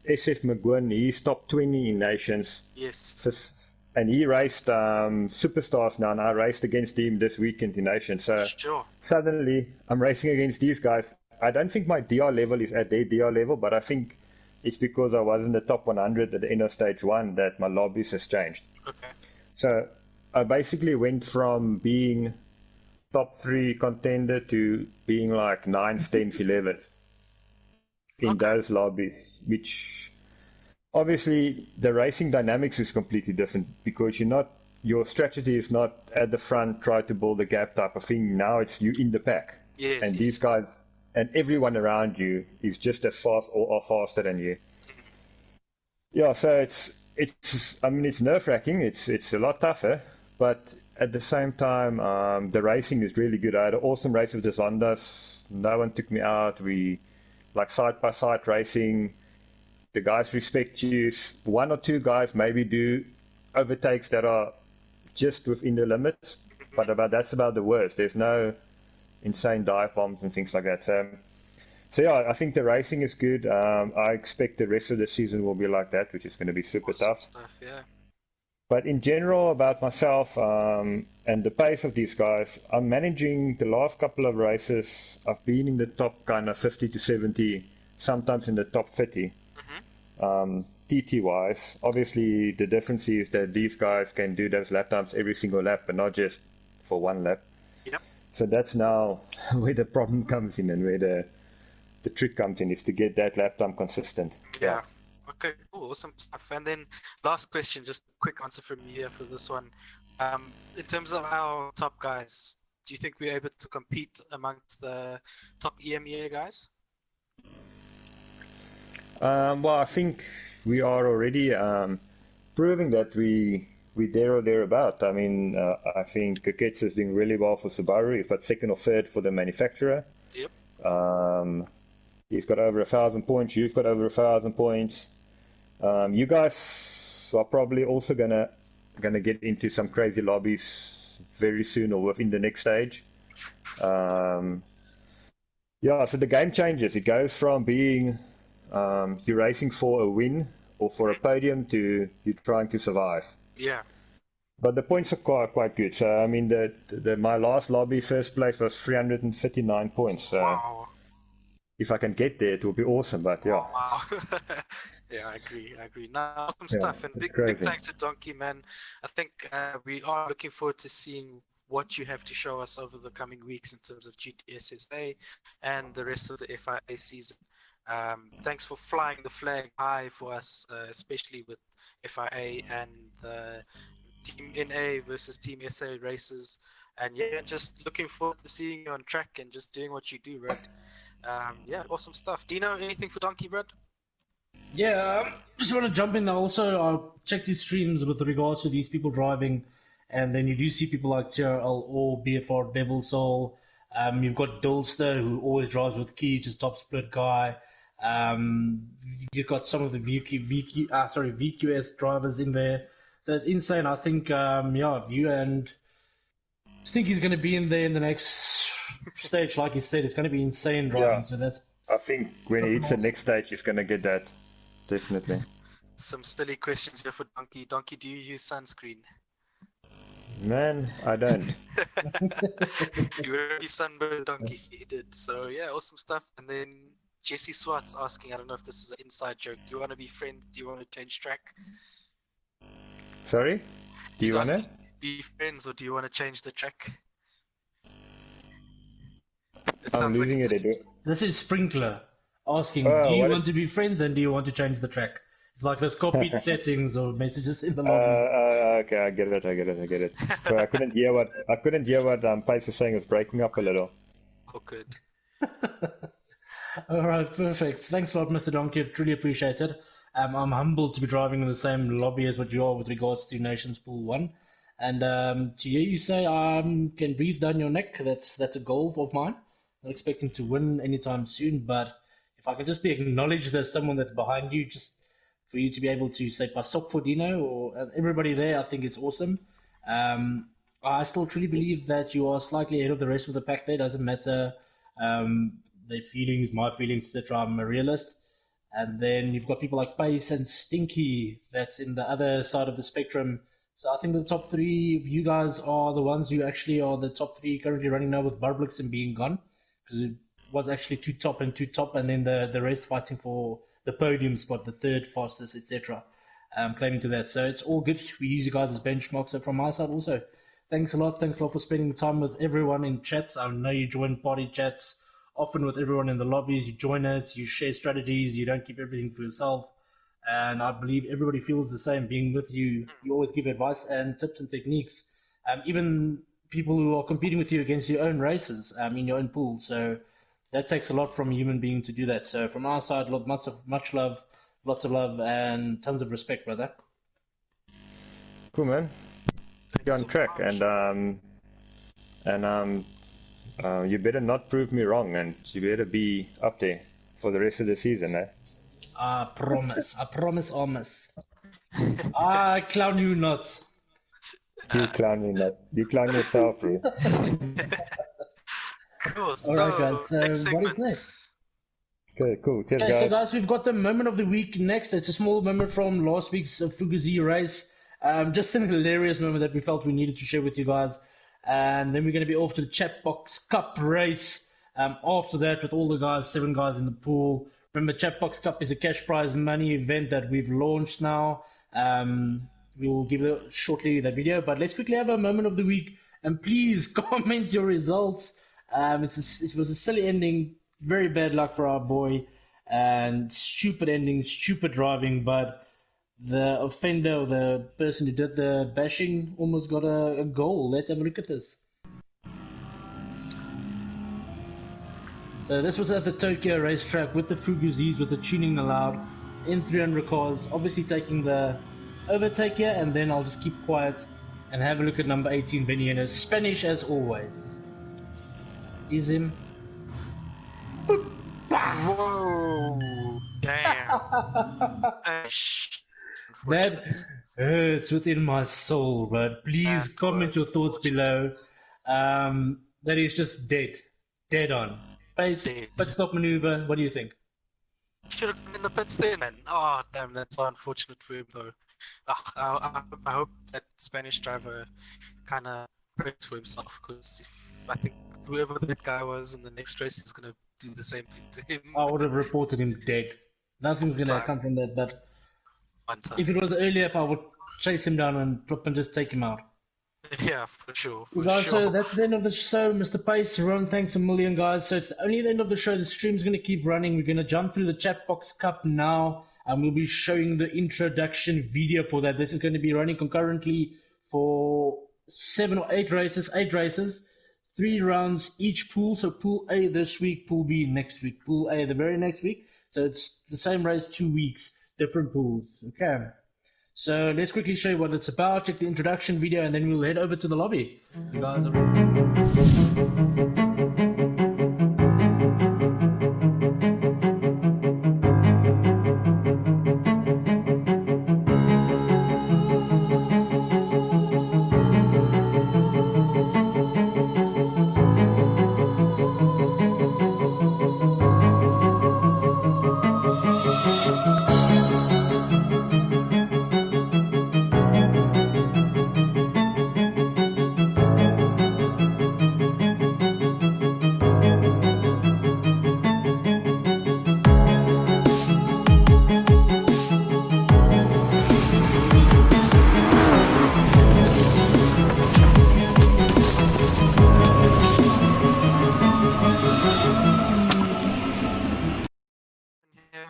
SF McGuinn, he's top 20 in Nations.
Yes.
And he raced Superstars now, and I raced against him this weekend in Nations. So suddenly I'm racing against these guys. I don't think my DR level is at their DR level, but I think it's because I was in the top 100 at the end of stage 1 that my lobbies has changed.
Okay.
So I basically went from being top 3 contender to being like 9th, 10th, 11th in those lobbies, which obviously the racing dynamics is completely different because your strategy is not at the front, try to build a gap type of thing. Now it's you in the pack.
Yes,
and these guys and everyone around you is just as fast or faster than you. Yeah, so it's nerve-wracking. It's a lot tougher, but at the same time, the racing is really good. I had an awesome race with the Zondas. No one took me out. We like side-by-side racing. The guys respect you. One or two guys maybe do overtakes that are just within the limits, but that's about the worst. There's no insane dive bombs and things like that. So yeah, I think the racing is good. I expect the rest of the season will be like that, which is going to be super tough.
Stuff, yeah.
But in general, about myself and the pace of these guys, I'm managing the last couple of races. I've been in the top kind of 50 to 70, sometimes in the top 30. TT-wise, obviously the difference is that these guys can do those lap times every single lap, but not just for one lap.
Yep.
So that's now where the problem comes in and where the trick comes in, is to get that lap time consistent.
Yeah. Okay, cool, awesome stuff. And then last question, just a quick answer from you here for this one. In terms of our top guys, do you think we're able to compete amongst the top EMEA guys?
Well, I think we are already proving that we're there or thereabout. I mean, I think Kaketsu is doing really well for Subaru. He's got second or third for the manufacturer.
Yep.
He's got over 1,000 points. You've got over 1,000 points. You guys are probably also gonna get into some crazy lobbies very soon or within the next stage. Yeah, so the game changes. It goes from being you're racing for a win or for a podium to you're trying to survive.
Yeah.
But the points are quite good. So I mean, my last lobby first place was 339 points. So
wow.
If I can get there, it will be awesome. But yeah.
Wow. Yeah, I agree. Now, awesome stuff. And big thanks to Donkey, man. I think we are looking forward to seeing what you have to show us over the coming weeks in terms of GTSSA and the rest of the FIA season. Thanks for flying the flag high for us, especially with FIA and the Team NA versus Team SA races. And yeah, just looking forward to seeing you on track and just doing what you do, right? Yeah, awesome stuff. Dino, anything for Donkey, Brad?
Yeah, just want to jump in. Also, I checked his streams with regards to these people driving, and then you do see people like TRL or BFR Devil Soul. You've got Dulster, who always drives with Key, just top split guy. You've got some of the VQS drivers in there. So it's insane. I think, View and think he's going to be in there in the next stage. Like you said, it's going to be insane driving.
Yeah.
So that's.
I think when he hits the next stage, he's going to get that. Definitely.
Some silly questions here for Donkey. Donkey, do you use sunscreen?
Man, I don't.
You already sunburned, Donkey. He did. So yeah, awesome stuff. And then Jesse Swartz asking, I don't know if this is an inside joke. Do you want to be friends? Do you want to change track?
Sorry? Do you want to
be friends, or do you want to change the track?
I'm losing it.
This is Sprinkler asking, do you want to be friends and do you want to change the track? It's like those copied settings or messages in the lobbies.
Okay, I get it. So I couldn't hear what Pace was saying. It was breaking up a little.
Oh, good.
All right, perfect. Thanks a lot, Mr. Donkey. Truly appreciate it. I'm humbled to be driving in the same lobby as what you are with regards to Nations Pool 1. And to hear you say I can breathe down your neck, that's a goal of mine. Not expecting to win anytime soon, but if I can just be acknowledged as someone that's behind you, just for you to be able to say Pasok for Dino or everybody there, I think it's awesome. I still truly believe that you are slightly ahead of the rest of the pack there. Doesn't matter their feelings, my feelings, etc. I'm a realist. And then you've got people like Pace and Stinky that's in the other side of the spectrum. So I think the top three of you guys are the ones who actually are the top three currently running now with Barblix and being gone. Because it was actually two top, and then the rest fighting for the podium spot, the third fastest, etc. Claiming to that. So it's all good. We use you guys as benchmarks. So from my side also, thanks a lot. Thanks a lot for spending time with everyone in chats. I know you join party chats often with everyone in the lobbies. You join it, you share strategies, you don't keep everything for yourself. And I believe everybody feels the same. Being with you, you always give advice and tips and techniques. Even people who are competing with you against your own races in your own pool. So that takes a lot from a human being to do that. So from our side, much love, lots of love, and tons of respect, brother.
Cool, man. You're on track, and you better not prove me wrong, and you better be up there for the rest of the season, eh?
I promise, Amos. I clown you not.
You clown me not. You clown yourself, bro.
Cool.
Alright, guys, so what is next?
Okay, cool. Cheers,
Okay,
guys.
so guys, we've got the moment of the week next. It's a small moment from last week's Fugazi race. Just an hilarious moment that we felt we needed to share with you guys. And then we're going to be off to the Chatbox Cup race. After that, with all the guys, 7 guys in the pool. Remember, Chatbox Cup is a cash prize money event that we've launched now. We will give it shortly that video, but let's quickly have a moment of the week. And please comment your results. It was a silly ending, very bad luck for our boy, and stupid ending, stupid driving, but the offender, or the person who did the bashing, almost got a goal. Let's have a look at this. So this was at the Tokyo racetrack with the Fuguzis, with the tuning allowed, in 300 cars, obviously taking the overtake here, and then I'll just keep quiet and have a look at number 18, Benny, Spanish as always. Is him.
Whoa! Damn.
That hurts within my soul, but please comment your thoughts below. That is just dead on. Pace, pit stop maneuver. What do you think?
Should have been in the pits there, man. Oh, damn, that's so unfortunate for him, though. I hope that Spanish driver kind of prays for himself, because I think whoever that guy was in the next race is going to do the same thing to him.
I would have reported him dead. Nothing's going to come from that, but if it was earlier, I would chase him down and flip and just take him out.
Yeah, for sure.
So that's the end of the show, Mr. Pace. Ruan, thanks a million, guys. So it's only the end of the show. The stream's going to keep running. We're going to jump through the Chatbox Cup now, and we'll be showing the introduction video for that. This is going to be running concurrently for 7 or 8 races. 8 races, 3 rounds each pool. So Pool A this week, Pool B next week, Pool A the very next week. So it's the same race, 2 weeks, different pools. Okay. So let's quickly show you what it's about. Check the introduction video, and then we'll head over to the lobby. You guys are...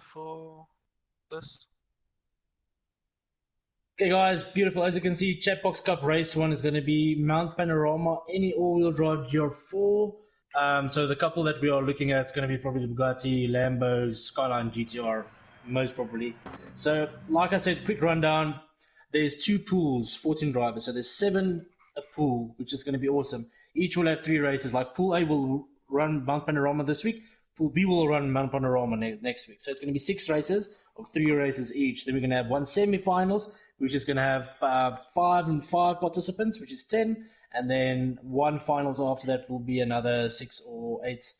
for this.
Okay, guys, beautiful. As you can see, Chatbox Cup Race 1 is going to be Mount Panorama, any all-wheel drive GR4, So the couple that we are looking at is going to be probably the Bugatti, Lambo, Skyline GTR, most probably. So, like I said, quick rundown. There's 2 pools, 14 drivers. So there's 7 a pool, which is going to be awesome. Each will have 3 races. Like Pool A will run Mount Panorama this week. Pool B will run Mount Panorama next week. So it's going to be 6 races of 3 races each. Then we're going to have 1 semi-finals, which is going to have 5 and 5 participants, which is 10. And then 1 finals after that will be another 6 or 8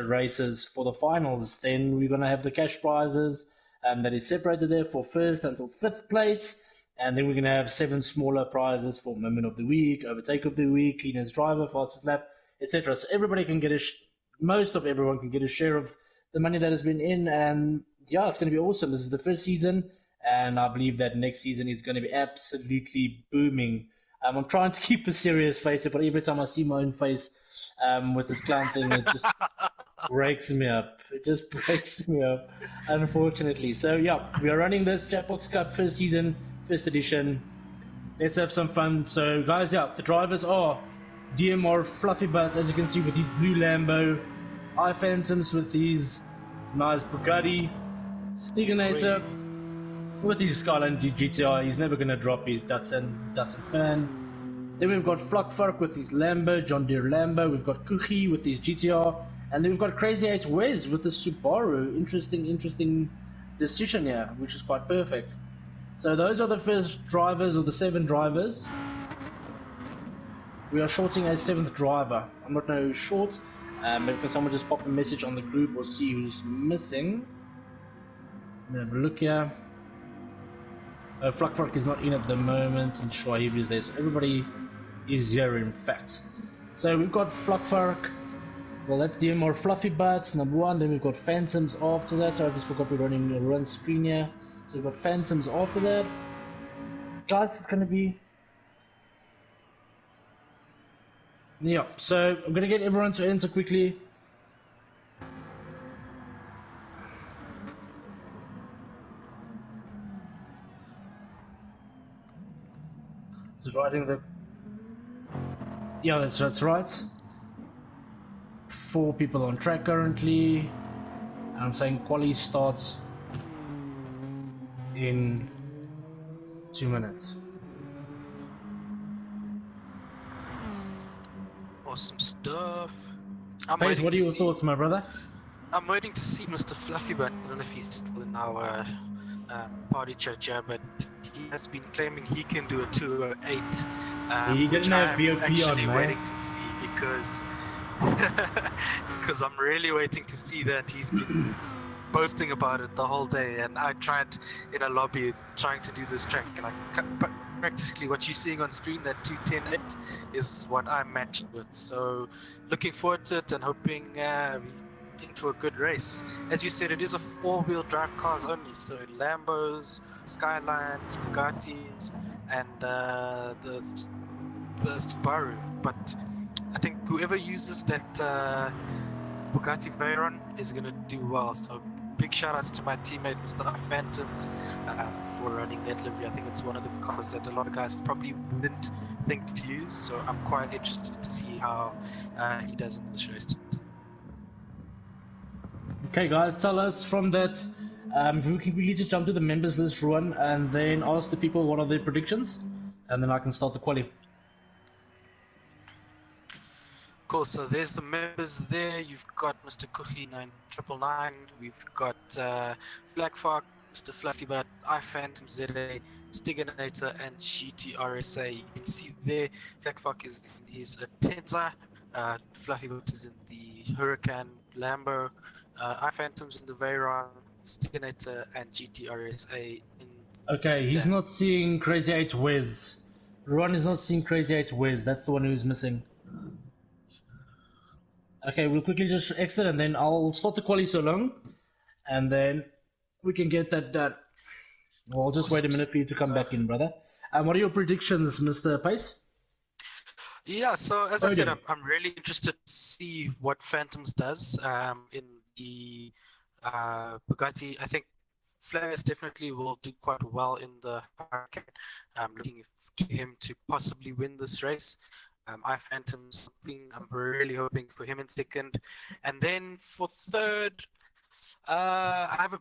races for the finals. Then we're going to have the cash prizes that is separated there for first until 5th place. And then we're going to have 7 smaller prizes for Moment of the Week, Overtake of the Week, Cleanest Driver, Fastest Lap, etc. So everybody can get most of everyone can get a share of the money that has been in. And yeah, it's going to be awesome. This is the first season, and I believe that next season is going to be absolutely booming. I'm trying to keep a serious face, but every time I see my own face with this clown thing, it just breaks me up. It just breaks me up, unfortunately. So yeah, we are running this Chatbox Cup first season, first edition. Let's have some fun. So guys, yeah, the drivers are DMR Fluffy Butts, as you can see, with his blue Lambo, iPhantoms with his nice Bugatti, Stiganator with his Skyline GTR. He's never going to drop his Datsun fan. Then we've got Fluckfark with his Lambo, John Deere Lambo. We've got Kuchi with his GTR. And then we've got Crazy 8 Wes with the Subaru. Interesting decision here, which is quite perfect. So those are the first drivers, or the 7 drivers. We are shorting a 7th driver. I'm not know who's short, but can someone just pop a message on the group or see who's missing? I'm going to have a look here. Fluckfark is not in at the moment, and Schwahib is there, so everybody is here in fact. So we've got Fluckfark. Well, that's DMR Fluffy Butts, number 1. Then we've got Phantoms after that. I just forgot we're running a run screen here. So we've got Phantoms after that. Guys, it's going to be... Yeah, so I'm going to get everyone to enter quickly. Just writing the... Yeah, that's right. 4 people on track currently. And I'm saying quali starts in 2 minutes.
Awesome stuff.
Paige, what are your thoughts, my brother?
I'm waiting to see Mr. Fluffy, but I don't know if he's still in our party chat here, but he has been claiming he can do a 208.
He didn't have BOP
actually
on,
waiting to see because I'm really waiting to see that. He's been boasting about it the whole day, and I tried in a lobby trying to do this track, and practically what you're seeing on screen, that 210.8 is what I'm matched with. So looking forward to it and hoping we're in for a good race. As you said, it is a 4-wheel drive cars only, so Lambos, Skylines, Bugattis, and the Subaru. But I think whoever uses that Bugatti Veyron is going to do well. So big shout outs to my teammate Mr. Phantoms for running that livery. I think it's one of the cars that a lot of guys probably wouldn't think to use, so I'm quite interested to see how he does in this race.
Okay guys, tell us from that, if we can quickly just jump to the members list, Ruan, and then ask the people what are their predictions, and then I can start the quali.
Cool, so there's the members there. You've got Mr. Cookie 9999, we've got Flagfark, Mr. Fluffy Butt, iPhantom ZA, Stiganator, and GTRSA. You can see there, Flagfark is a Tenza, Fluffy Butt is in the Huracan Lambo, iPhantom's in the Veyron, Stiganator, and GTRSA in...
Okay, he's not seeing Crazy 8 Wes. Ruan is not seeing Crazy 8 Wes, that's the one who's missing. Okay, we'll quickly just exit and then I'll start the quali so long, and then we can get that done. Well, I'll just wait a minute for you to come back in, brother. What are your predictions, Mr. Pace?
Yeah, so as I said, I'm really interested to see what Phantoms does in the Bugatti. I think Flares definitely will do quite well in the Huracan. I'm looking for him to possibly win this race. I Phantom's I'm really hoping for him in second, and then for third, I have a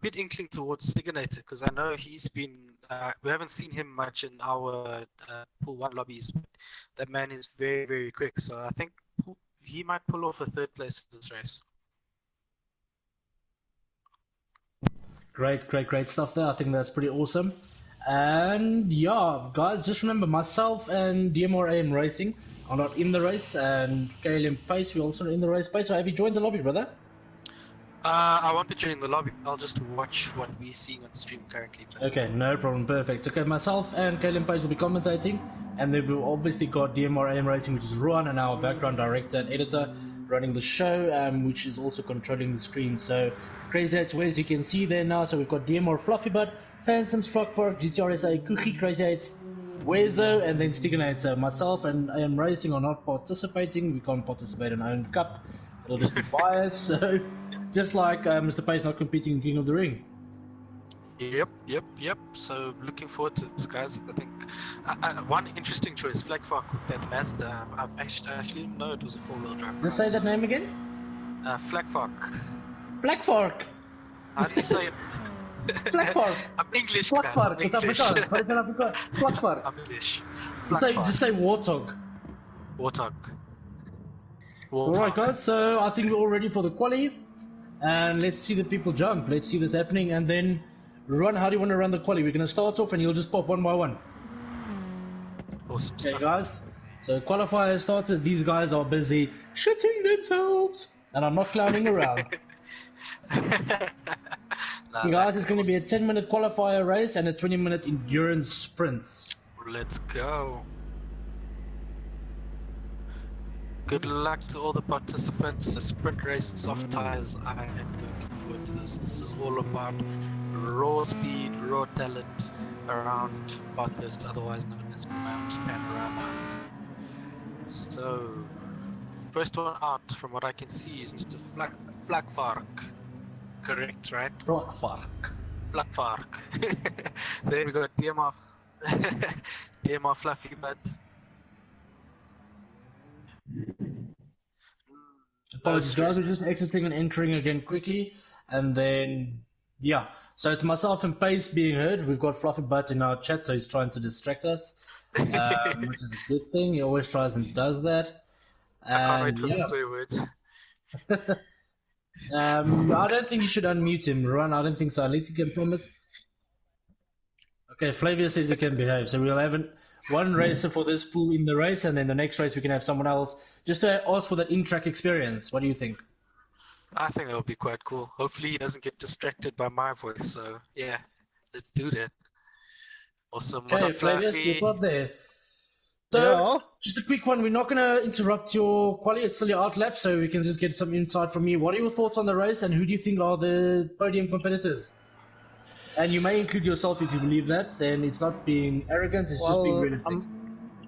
bit inkling towards Stiganator because I know he's been. We haven't seen him much in our pool one lobbies. But that man is very, very quick, so I think he might pull off a third place for this race.
Great stuff there. I think that's pretty awesome. And yeah, guys, just remember myself and DMRAM Racing are not in the race, and KLM Pace, we're also not in the race. Pace, so have you joined the lobby, brother?
I won't be joining the lobby. I'll just watch what we're seeing on stream currently.
Okay, no problem, perfect. Okay, myself and KLM Pace will be commentating, and then we've obviously got DMRAM Racing, which is Ruan, and our background director and editor running the show, which is also controlling the screen. So, Crazy Eights, as you can see there now, so we've got DMR Fluffy Butt, Phantoms, Flockfork, GTRSA, Cookie, Crazy Eights, Wezo, and then Stiganator. So myself and AM Racing are not participating. We can't participate in our own cup. It'll just be biased. So just like Mr. Pace not competing in King of the Ring.
Yep. So looking forward to this, guys. I think one interesting choice, Flagfuck with that Mazda. I actually didn't know it was a four-wheel drive.
Just say that name again.
Flagfuck.
Blackfork.
How do you say it?
Flagfork.
I'm English, guys.
Flagfork. It's Afrikaans. But it's in Afrikaans. Flagfork.
I'm English.
Just say Warthog.
Warthog.
Alright guys, so I think we're all ready for the quali. And let's see the people jump. Let's see this happening. And then, Ruan, how do you want to run the quali? We're going to start off and you'll just pop one by one.
Awesome
okay,
stuff.
Guys. So qualifier started. These guys are busy shitting themselves. And I'm not clowning around. Okay, guys, it's going to be a 10-minute qualifier race and a 20-minute endurance sprint.
Let's go. Good luck to all the participants. The sprint race, soft tires. I am looking forward to this. This is all about raw speed, raw talent around Bathurst, otherwise known as Mount Panorama. So, first one out, from what I can see, is Mr. Flagvark. Correct, right? Flagvark. Then we got DMR Fluffy Butt.
Apologies, guys, we're just exiting and entering again quickly, and then yeah. So it's myself and Pace being heard. We've got Fluffy Butt in our chat, so he's trying to distract us, which is a good thing. He always tries and does that.
I can't wait for the swear words.
I don't think you should unmute him, Ruan. I don't think so. At least he can promise. Okay, Flavia says he can behave, so we'll have one racer for this pool in the race, and then the next race we can have someone else just to ask for that in-track experience. What do you think?
I think that would be quite cool. Hopefully he doesn't get distracted by my voice, so yeah, let's do that. Awesome.
Okay, Flavius, you've got there. So, just a quick one. We're not going to interrupt your quali. It's still your out lap, so we can just get some insight from you. What are your thoughts on the race, and who do you think are the podium competitors? And you may include yourself if you believe that. Then it's not being arrogant, it's just being realistic.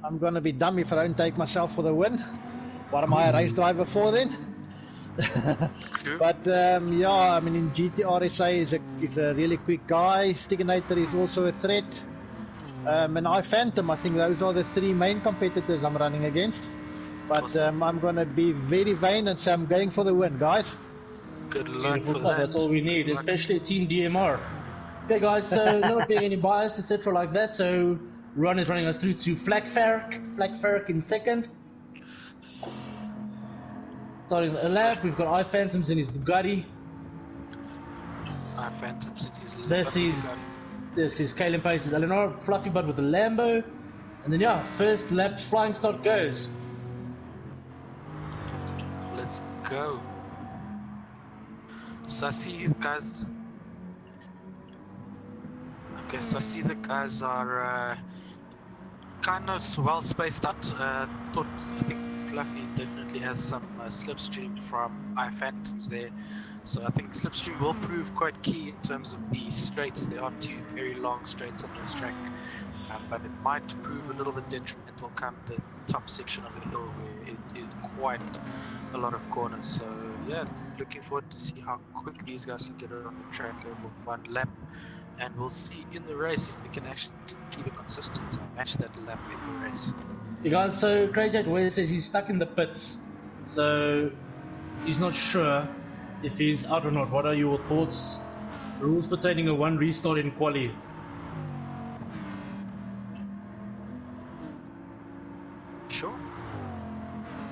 I'm going to be dumb if I don't take myself for the win. What am I a race driver for then? But yeah, I mean, in GTRSA is a really quick guy. Stiganator is also a threat. And I Phantom, I think those are the three main competitors I'm running against. But awesome. I'm going to be very vain and say I'm going for the win, guys.
Good luck for that.
That's all we need, especially Team DMR. Okay, guys, so not being any bias, etc. like that, so Ruan is running us through to Flagfark in second. Starting a lap, we've got iPhantoms in his Bugatti.
iPhantoms in his
Bugatti. This is Kalen Pace's Eleanor, Fluffy Butt with the Lambo. And then, yeah, first lap flying start goes.
Let's go. So I see you guys. Okay, so I see the guys are kind of well spaced out. I think Fluffy definitely has some slipstream from iPhantoms there. So I think slipstream will prove quite key in terms of the straights. There are two very long straights on this track, but it might prove a little bit detrimental come the top section of the hill where it is quite a lot of corners. So yeah, looking forward to see how quick these guys can get it on the track over one lap. And we'll see in the race if they can actually keep it consistent and match that lap in the race.
You guys, so Crazy at Where says he's stuck in the pits, so he's not sure if he's out or not. What are your thoughts? Rules pertaining a one restart in quali.
Sure.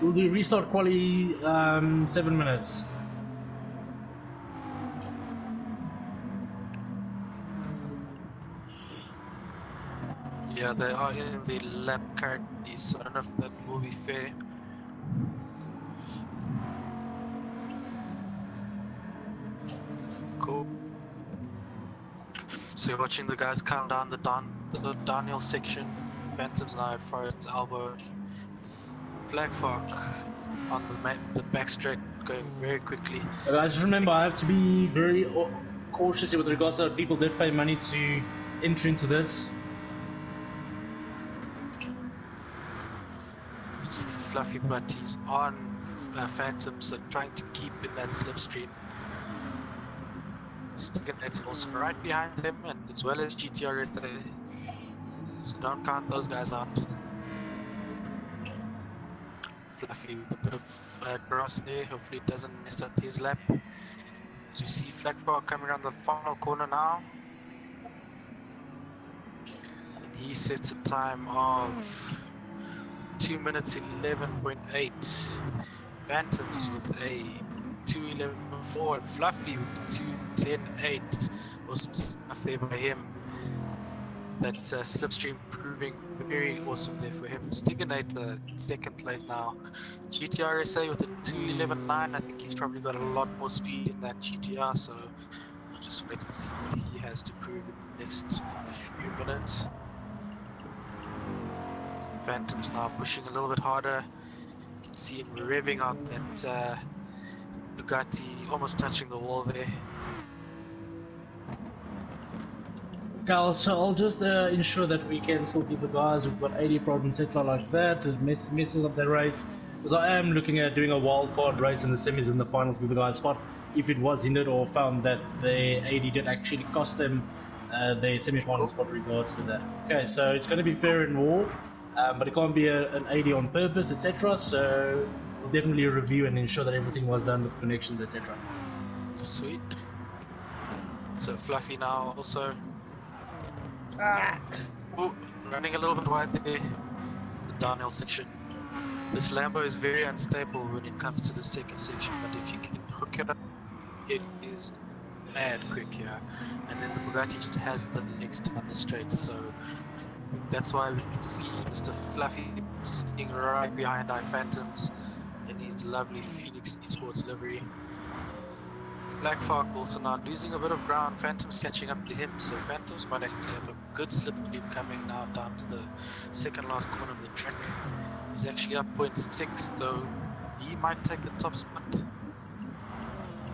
Will we restart quali 7 minutes?
Yeah, they are in the lap currently, so I don't know if that will be fair. Cool. So you're watching the guys come down the downhill section. Phantom's now at Forest's elbow. Flag Fork on the back straight, going very quickly.
But I just remember I have to be very cautious with regards to people that pay money to enter into this.
Fluffy, but he's on Phantom, so trying to keep in that slipstream. Stickernet also right behind him, and as well as GTR, so don't count those guys out. Fluffy with a bit of grass there, hopefully it doesn't mess up his lap. So you see Flagfire coming around the final corner now. And he sets a time of 2 minutes 11.8. Phantoms with a 2:11.4 and Fluffy with 2:10.8. Awesome stuff there by him. That slipstream proving very awesome there for him. Stiganator second place now. GTRSA with a 2:11.9. I think he's probably got a lot more speed in that GTR, so we'll just wait and see what he has to prove in the next few minutes. Phantom's now pushing a little bit harder. You can see him revving out that Bugatti, almost touching the wall there.
Cal, so I'll just ensure that we can still give the guys who've got 80 problems, etc. like that, it messes up their race. Because I am looking at doing a wild card race in the semis and the finals with the guys' spot. If it was hindered or found that the 80 did actually cost them their semi-final spot regards to that. Okay, so it's going to be fair and raw, but it can't be an 80 on purpose, etc. So we'll definitely review and ensure that everything was done with connections, etc.
Sweet. So Fluffy now also running a little bit wide there, the downhill section. This Lambo is very unstable when it comes to the second section, but if you can hook it up, it is mad quick here. And then the Bugatti just has the legs on the straight, so that's why we can see Mr. Fluffy sitting right behind our Phantoms in his lovely Phoenix Esports livery. Black Fark also now losing a bit of ground. Phantom's catching up to him, so Phantom's might actually have a good slipstream coming now down to the second last corner of the track. He's actually up 0.6, so he might take the top spot,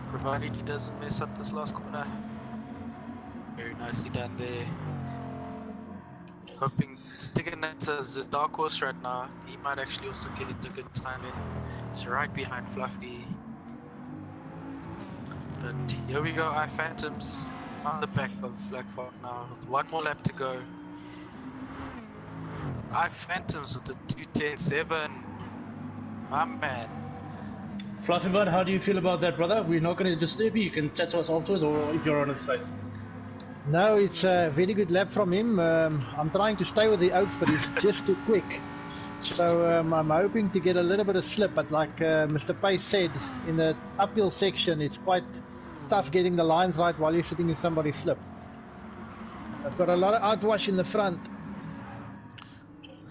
provided he doesn't mess up this last corner. Very nicely done there. Hoping Stiganator's a dark horse right now. He might actually also get a good time in. He's right behind Fluffy. But here we go, our Phantoms on the back of Black Fark now with one more lap to go. Our Phantoms with the 2:10.7. My man.
Fluffy Bud, how do you feel about that, brother? We're not going to disturb you. You can chat to us afterwards, or if you're on the state.
No, it's a very good lap from him. I'm trying to stay with the oats, but he's just too quick. So I'm hoping to get a little bit of slip, but like Mr. Pace said, in the uphill section, it's quite tough getting the lines right while you're sitting in somebody's slip. I've got a lot of outwash in the front.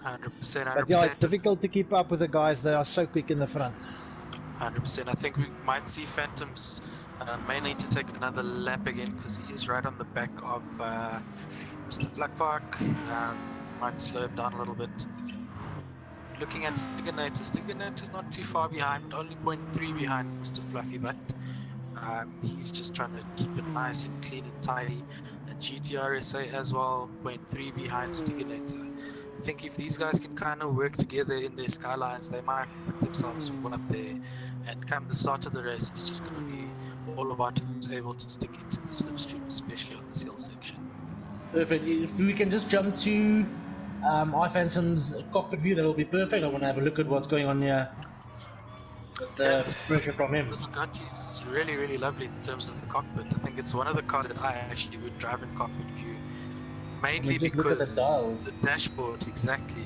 100%.
But yeah, it's difficult to keep up with the guys. They are so quick in the front.
100%. I think we might see Phantoms may need to take another lap again because he is right on the back of Mr. Flakvark. Might slow him down a little bit. Looking at Stiganator, Stiganator's not too far behind, only 0.3 behind Mr. Fluffy, but he's just trying to keep it nice and clean and tidy. And GTRSA as well, 0.3 behind Stiganator. I think if these guys can kind of work together in their skylines, they might put themselves well up there. And come the start of the race, it's just going to be all about who's able to stick into the slipstream, especially on this hill section.
Perfect. If we can just jump to iPhantom's cockpit view, that'll be perfect. I want to have a look at what's going on here with the pressure from him.
This Bugatti's really, really lovely in terms of the cockpit. I think it's one of the cars that I actually would drive in cockpit view. Mainly
just look at the
because
dials.
the dashboard, exactly.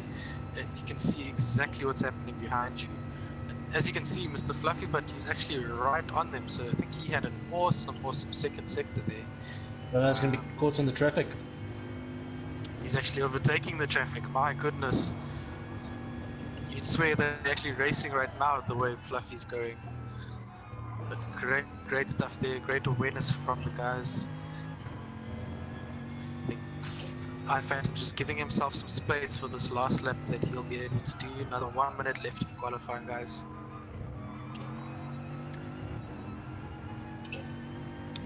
You can see exactly what's happening behind you. As you can see, Mr. Fluffy, but he's actually right on them, so I think he had an awesome second sector there.
That's going to be caught in the traffic.
He's actually overtaking the traffic, my goodness. You'd swear they're actually racing right now the way Fluffy's going. But great stuff there, great awareness from the guys. I think iPhantom just giving himself some space for this last lap that he'll be able to do. Another 1 minute left of qualifying, guys.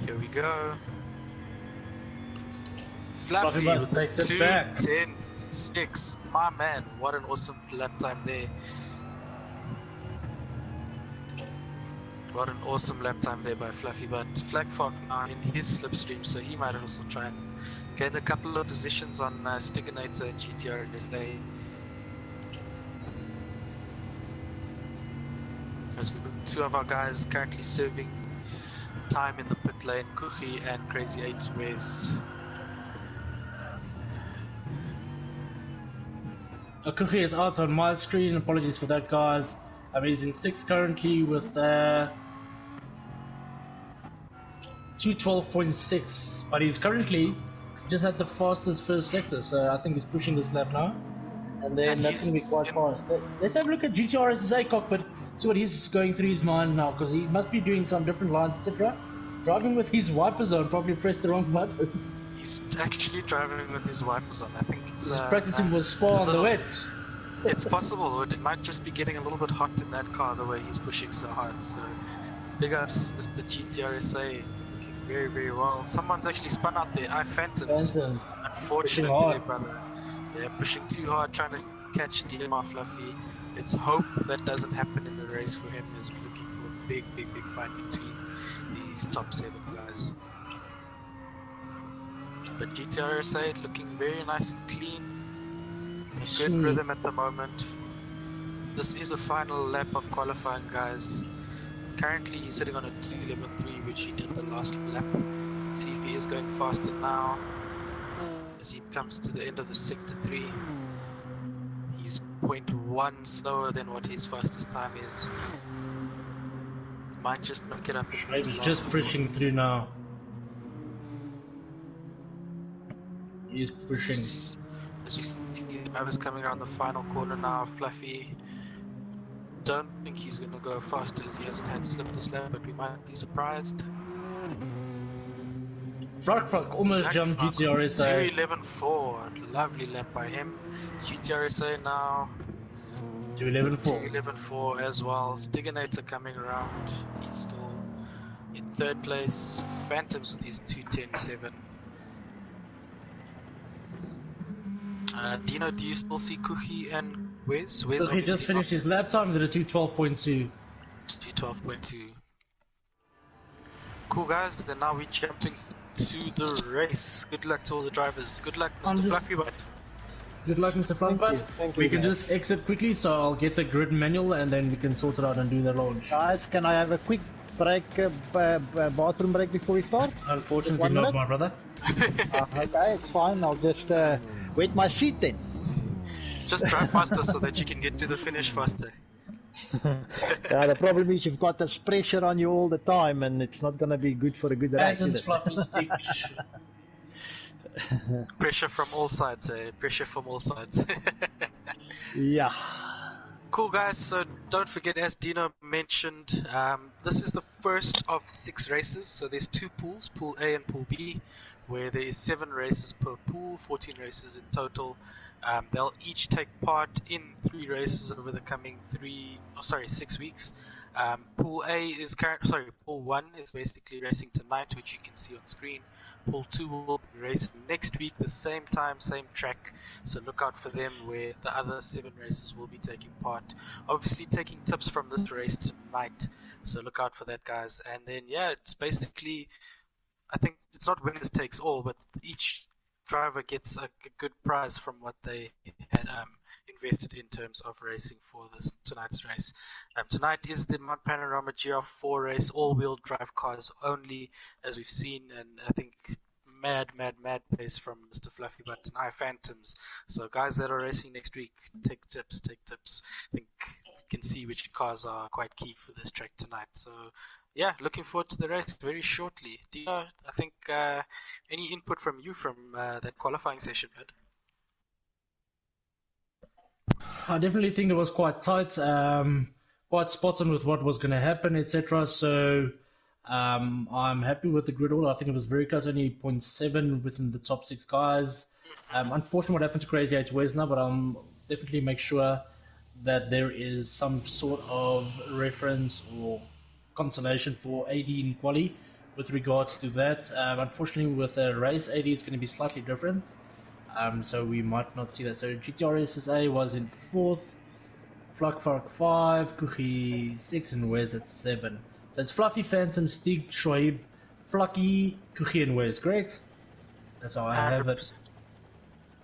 Here we go. Fluffy with the 2:10.6. My man, what an awesome lap time there. What an awesome lap time there by Fluffy, but Flagfog now in his slipstream, so he might also try and gain a couple of positions on Stiginator and GTR in this day. As we've got two of our guys currently serving time in the pit lane, Kuchi and Crazy 8 Wes.
Kuchi is out on my screen, apologies for that, guys. He's in 6th currently with 2:12.6, but he's currently just at the fastest first sector, so I think he's pushing this lap now. And then that's going to be quite fast. Let's have a look at GTR SSA cockpit, see what he's going through his mind now, because he must be doing some different lines, etc. Driving with his wipers on, probably pressed the wrong buttons.
He's actually driving with his wipers on. I think it's
he's practicing with Spa on the wet.
It's possible, or it might just be getting a little bit hot in that car the way he's pushing so hard. So big ups, Mr. GTRSA, looking very, very well. Someone's actually spun out there. iPhantoms. Unfortunately, brother. Yeah, pushing too hard, trying to catch DMR Fluffy. Let's hope that doesn't happen in the race for him. He's looking for a big, big, big fight between these top 7 guys. But GTRSA looking very nice and clean. Good rhythm at the moment. This is the final lap of qualifying, guys. Currently he's sitting on a 2:11.3, which he did the last lap. Let's see if he is going faster now. As he comes to the end of the sector 3, he's 0.1 slower than what his fastest time is. Might just knock it up.
He's just pushing through now. He's pushing.
As you see, Mavis coming around the final corner now. Fluffy, don't think he's going to go faster as he hasn't had slip this lap, but we might be surprised.
Frog almost jumped GTRSA.
2:11.4, lovely lap by him. GTRSA now 2:11.4 as well. Stiginator coming around, he's still in 3rd place. Phantoms with his 2:10.7. Dino, do you still see Kuchi and Wes?
He just finished his lap time with a 2:12.2.
2:12.2. Cool, guys, then now we're jumping to the race. Good luck to all the drivers. Good luck, Mr. Fluffy Butt.
Good luck, Mr. Fluffy Butt. We can just exit quickly, so I'll get the grid manual and then we can sort it out and do the launch.
Guys, can I have a quick break, bathroom break before we start?
Unfortunately not, my brother.
Okay, it's fine. I'll just wet my seat then.
Just drive faster so that you can get to the finish faster.
Yeah, the problem is you've got this pressure on you all the time, and it's not going to be good for a good race.
Pressure from all sides, eh? Pressure from all sides.
Yeah.
Cool, guys, so don't forget, as Dino mentioned, this is the first of 6 races. So there's 2 pools, Pool A and Pool B, where there is 7 races per pool, 14 races in total. They'll each take part in 3 races over the coming 6 weeks. Pool A is Pool 1 is basically racing tonight, which you can see on screen. Pool 2 will be racing next week, the same time, same track, so look out for them, where the other 7 races will be taking part. Obviously taking tips from this race tonight, so look out for that, guys. And then, yeah, it's basically, I think it's not winners takes all, but each driver gets a good prize from what they had invested in terms of racing for tonight's race. Tonight is the Mount Panorama GR4 race, all-wheel drive cars only, as we've seen, and I think mad pace from Mr. Fluffy Butt and I Phantoms. So guys that are racing next week, take tips. I think you can see which cars are quite key for this track tonight. So yeah, looking forward to the race very shortly. Dino, I think any input from you from that qualifying session, man?
I definitely think it was quite tight, quite spot on with what was going to happen, etc. So I'm happy with the grid order. I think it was very close, only 0.7 within the top 6 guys. Unfortunately, what happened to Crazy H Wesner, but I'll definitely make sure that there is some sort of reference or consolation for AD in quali with regards to that. Unfortunately, with a race AD, it's going to be slightly different. So we might not see that. So GTR SSA was in 4th, Flakvark 5, Kuchi 6, and Wes at 7. So it's Fluffy, Phantom, Stig, Shoaib, Flucky, Kuchi, and Wes, correct? That's how I have it.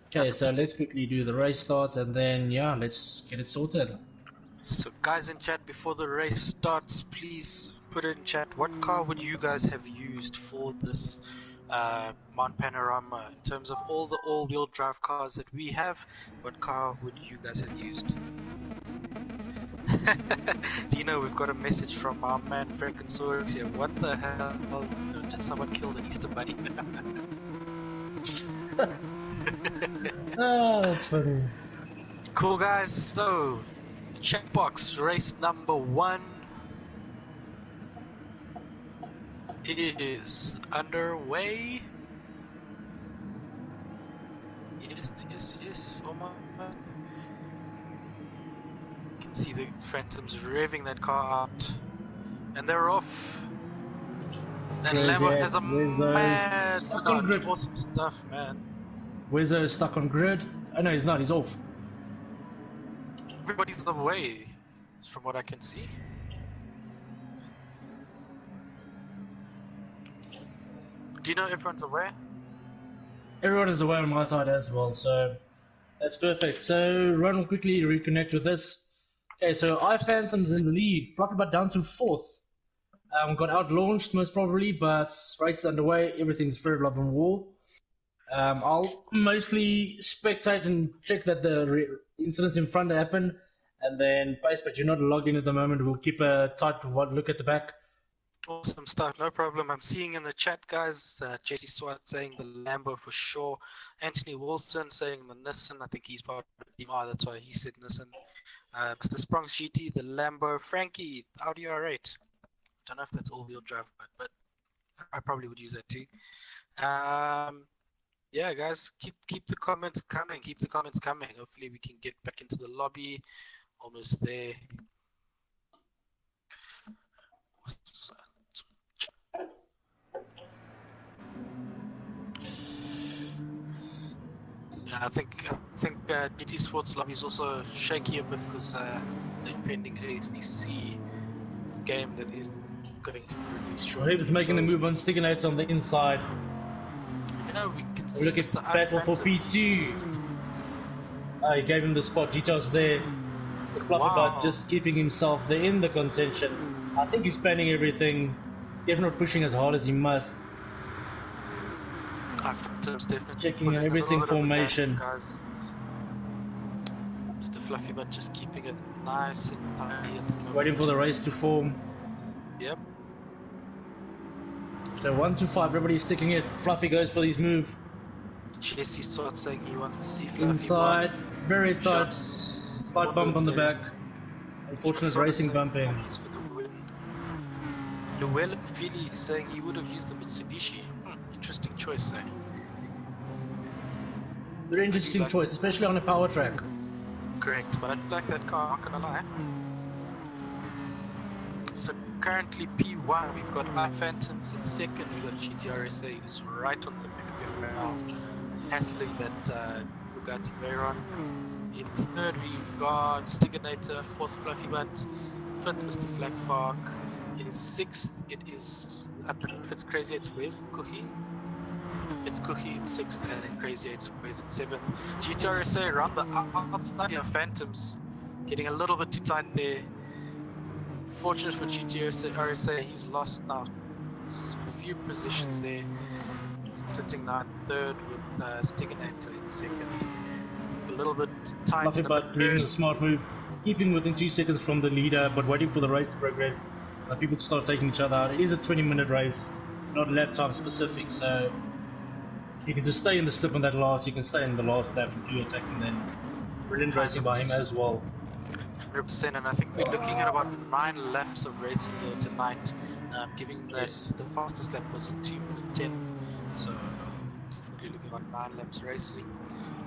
Okay, 100%. So let's quickly do the race start, and then, yeah, let's get it sorted.
So guys in chat, before the race starts, please put it in chat. What car would you guys have used for this Mount Panorama? In terms of all the all-wheel drive cars that we have, what car would you guys have used? Do you know we've got a message from our man Frankensaurus here? What the hell? Did someone kill the Easter Bunny?
Oh, that's funny.
Cool guys, so checkbox race number 1 is underway. Yes. Oh my. You can see the Phantoms revving that car out, and they're off. And Lambo has a mad start. Awesome stuff, man.
Wizzo is stuck on grid. Oh no, he's not. He's off.
Everybody's away, from what I can see. Do you know everyone's away?
Everyone is away on my side as well, so that's perfect. So Ruan will quickly reconnect with this. Okay, so I Phantom's in the lead. Fluffy Butt down to 4th. Got out-launched most probably, but race is underway. Everything's very love and war. I'll mostly spectate and check that the incidents in front happen, and then pace, but you're not logged in at the moment. We'll keep a tight look at the back.
Awesome stuff, no problem. I'm seeing in the chat, guys, JC Swat saying the Lambo for sure. Anthony Wilson saying the Nissan. I think he's part of the team. That's why he said Nissan. Mr. Sprung's GT, the Lambo. Frankie, Audi R8. Don't know if that's all-wheel drive, but I probably would use that too. Yeah, guys, keep the comments coming. Keep the comments coming. Hopefully, we can get back into the lobby. Almost there. Yeah, I think GT Sports lobby is also shaky a bit because the pending ACC game that is going to be released shortly.
He was making the move on Stiganates on the inside.
You know, we can see
look at the battle for P2. He gave him the spot. Details there. It's the Fluffy Butt just keeping himself there in the contention. I think he's planning everything, if not pushing as hard as he must.
Definitely
checking everything formation.
Guys. Mr. Fluffy Butt just keeping it nice and tidy.
Waiting for the race to form.
Yep.
So 1 to 5, everybody's sticking it. Fluffy goes for his move.
Jesse starts saying he wants to see Fluffy
inside, very tight. Slight bump on the back. Unfortunate racing bumping.
For the win. Llewellyn Philly is saying he would have used the Mitsubishi. Interesting choice, eh?
Very interesting choice, especially on a power track.
Correct, but I like that car, not gonna lie. So currently P1, we've got I Phantoms in 2nd, we've got GTRSA who's right on the back of your barrel, hassling that Bugatti Veyron. In 3rd we've got Stiganator, 4th Fluffy Butt, 5th Mr. Flakvark. In 6th it is, I don't know if it's Crazy, it's where's Kuchi? It's Cookie in 6th, and then Crazy 8 Ways in 7th. GTRSA around the outside here, Phantoms getting a little bit too tight there. Fortunate for GTRSA, he's lost now a few positions there. Sitting now in 3rd with Stiganator in 2nd. A little bit tight.
Nothing but doing a smart move, keeping within 2 seconds from the leader, but waiting for the race to progress. People to start taking each other out. It is a 20-minute race, not lap time specific, so you can just stay in the slip on that last, you can stay in the last lap and do attacking then. Brilliant racing by him as well.
100%, and I think we're looking at about 9 laps of racing here tonight, given that the fastest lap was in 2 minutes 10, so we're looking at about 9 laps racing.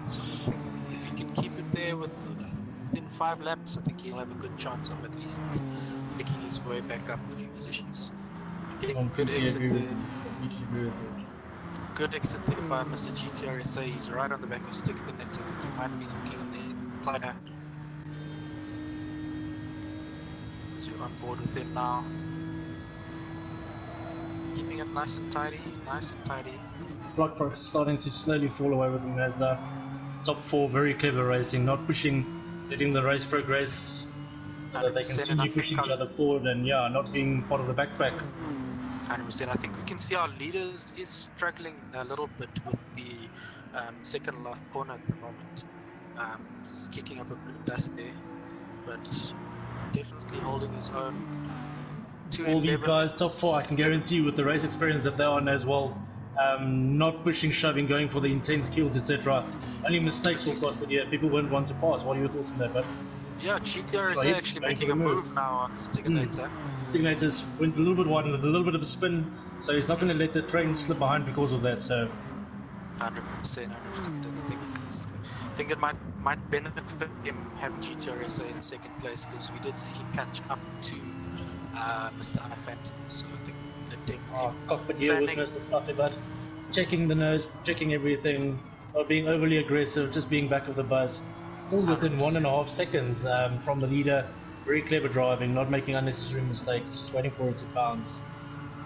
So I think if he can keep it there within 5 laps, I think he'll have a good chance of at least making his way back up a few positions. Getting a good exit there. Good exit there by Mr. GTRSA. He's right on the back of Sticker Net. I think he might be looking on the inside. So you're on board with him now. Keeping it nice and tidy, nice and tidy.
Blockfox starting to slowly fall away with the Mazda. Top 4, very clever racing, not pushing, letting the race progress so that they continue pushing each other forward and not being part of the backpack.
100%. I think we can see our leaders is struggling a little bit with the second last corner at the moment. He's kicking up a bit of dust there, but definitely holding his own.
All these guys, top 4, I can guarantee you with the race experience that they're on as well. Not pushing, shoving, going for the intense kills, etc. Only mistakes will cost, but people won't want to pass. What are your thoughts on that, bud?
Yeah, GTR is actually making a move now on Stiganator.
Stiganator went a little bit wide and a little bit of a spin, so he's not going to let the train slip behind because of that. So
100%. I think it might benefit him having GTRSA in second place, because we did see him catch up to Mr. Anna Phantom. So I think that definitely.
Cockpit here with Mr. Fluffy, but checking the nose, checking everything, not being overly aggressive, just being back of the bus. Still within 1.5 seconds from the leader. Very clever driving, not making unnecessary mistakes, just waiting for it to bounce.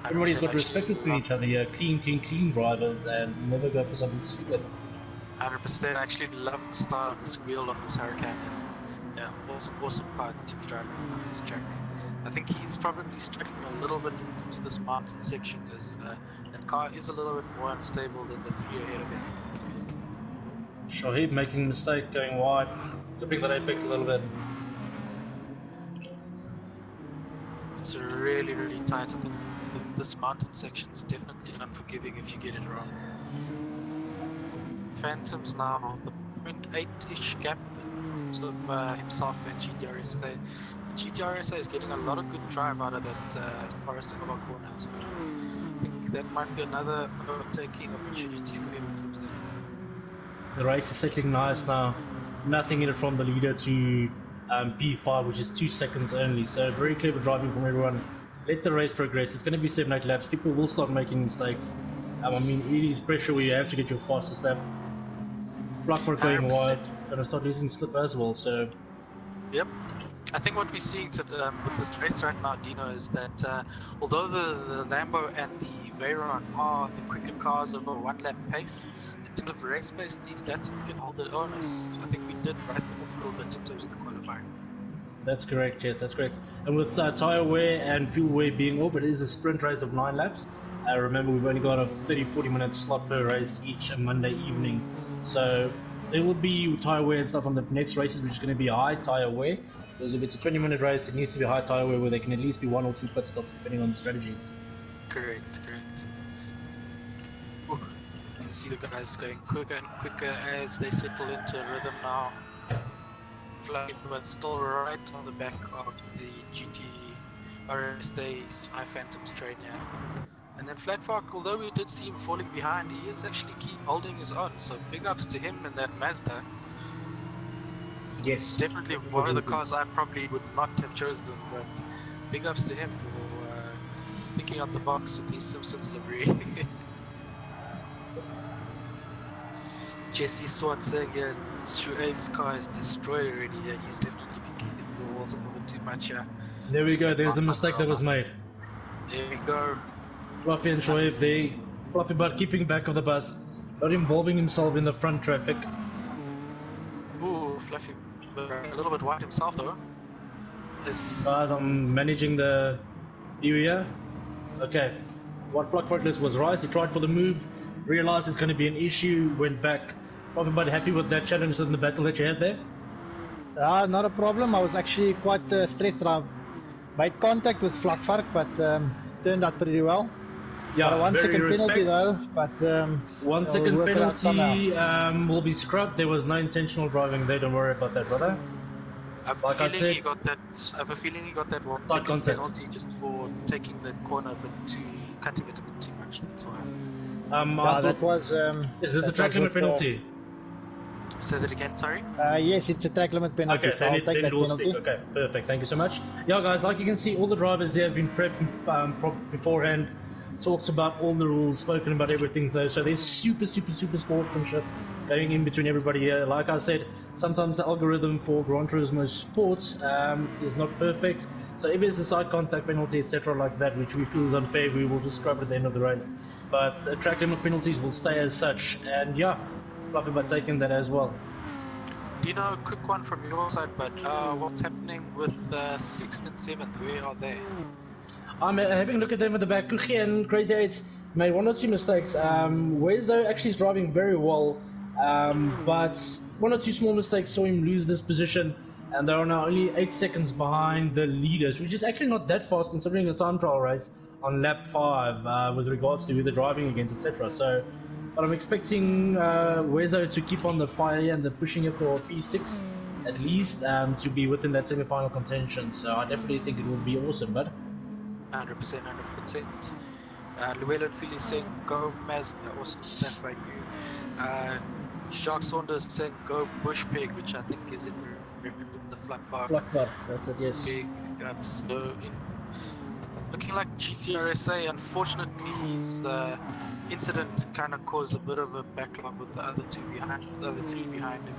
Everybody's got respect between each other here. Clean drivers, and never go for something stupid.
100%. I actually love the style of this wheel on this Hurricane. Yeah, awesome car to be driving on this track. I think he's probably struggling a little bit into this mountain section, as that car is a little bit more unstable than the 3 ahead of him.
Shahib making a mistake, going wide, flipping that apex a little bit.
It's really tight. I think this mountain section is definitely unforgiving if you get it wrong. Phantom's now with the 0.8-ish gap of himself and GTRSA. GTRSA is getting a lot of good drive out of that Forest Alba corner, so I think that might be another overtaking opportunity for him.
The race is settling nice now. Nothing in it from the leader to P5, which is 2 seconds only. So very clever driving from everyone. Let the race progress. It's going to be 7-8 laps. People will start making mistakes. I mean, it is pressure where you have to get your fastest lap. Blockford going wide. Going to start losing slip as well. So.
Yep. I think what we're seeing with this race right now, Dino, is that although the Lambo and the Veyron are the quicker cars over 1 lap pace, in terms of race pace, these Datsuns can hold their own. I think we did write them off a little bit in terms of the qualifying.
That's correct, yes, that's correct. And with tyre wear and fuel wear being off, it is a sprint race of 9 laps. Remember, we've only got a 30-40 minute slot per race each Monday evening. So there will be tyre wear and stuff on the next races, which is going to be high tyre wear. Because if it's a 20-minute race, it needs to be high tyre wear where there can at least be 1 or 2 pit stops depending on the strategies.
Correct. Ooh, you can see the guys going quicker and quicker as they settle into a rhythm now. Flying, but still right on the back of the GT RSA's High Phantoms train here. And then Flatfark, although we did see him falling behind, he is actually keep holding his own. So big ups to him and that Mazda.
Yes.
Definitely one of the cars I probably would not have chosen, but big ups to him for thinking out the box with his Simpsons livery. Jesse Swart saying, yeah, Shuaib's car is destroyed already. Yeah, he's definitely been kicking the walls a little bit too much.
There we go, there's the mistake that was made.
There we go.
Rafi and Shoaib, they Fluffy Butt keeping back of the bus, not involving himself in the front traffic.
Ooh, Fluffy, a little bit wide himself though.
But I'm managing the view here. Okay, what Fluffy was right. He tried for the move, realized it's going to be an issue, went back. Fluffy Butt happy with that challenge in the battle that you had there?
Not a problem. I was actually quite stressed. I made contact with Vlakvark, but turned out pretty well.
Yeah,
Got a 1 second penalty though, but
1 second penalty will be scrubbed. There was no intentional driving there. Don't worry about that, brother.
I have a feeling he got that 1 second penalty just for taking the corner a bit too, cutting it a bit too much. That's why.
that was.
Is this a track limit penalty?
Say that again, sorry?
Yes, it's a track limit penalty,
Okay,
so I'll take that penalty.
stick. Okay, perfect. Thank you so much. Yeah, guys, like you can see, all the drivers there have been prepped from beforehand. Talked about all the rules, spoken about everything though. So there's super sportsmanship going in between everybody here. Like I said, sometimes the algorithm for Gran Turismo Sports is not perfect. So if there's a side contact penalty, etc., like that, which we feel is unfair, we will just scrub it at the end of the race. But track limit penalties will stay as such. And yeah, Fluffy Butt taking that as well.
Dino, quick one from your side, but what's happening with 6th and 7th? Where are they?
I'm having a look at them at the back. Kuchi and Crazy 8's made 1 or 2 mistakes. Wezo actually is driving very well, but 1 or 2 small mistakes saw him lose this position, and they are now only 8 seconds behind the leaders, which is actually not that fast considering the time trial race on lap 5 with regards to who they're driving against, etc. So, but I'm expecting Wezo to keep on the fire and they're pushing it for P6 at least to be within that semi-final contention. So I definitely think it will be awesome, but
100%. Llewellyn Philly saying go Mazda, awesome stuff by you. Shark Saunders saying go Bushpig, which I think is in the
Vlakvark, that's it, yes.
So looking like GTRSA, unfortunately his incident kind of caused a bit of a backlog with the other 3 behind him.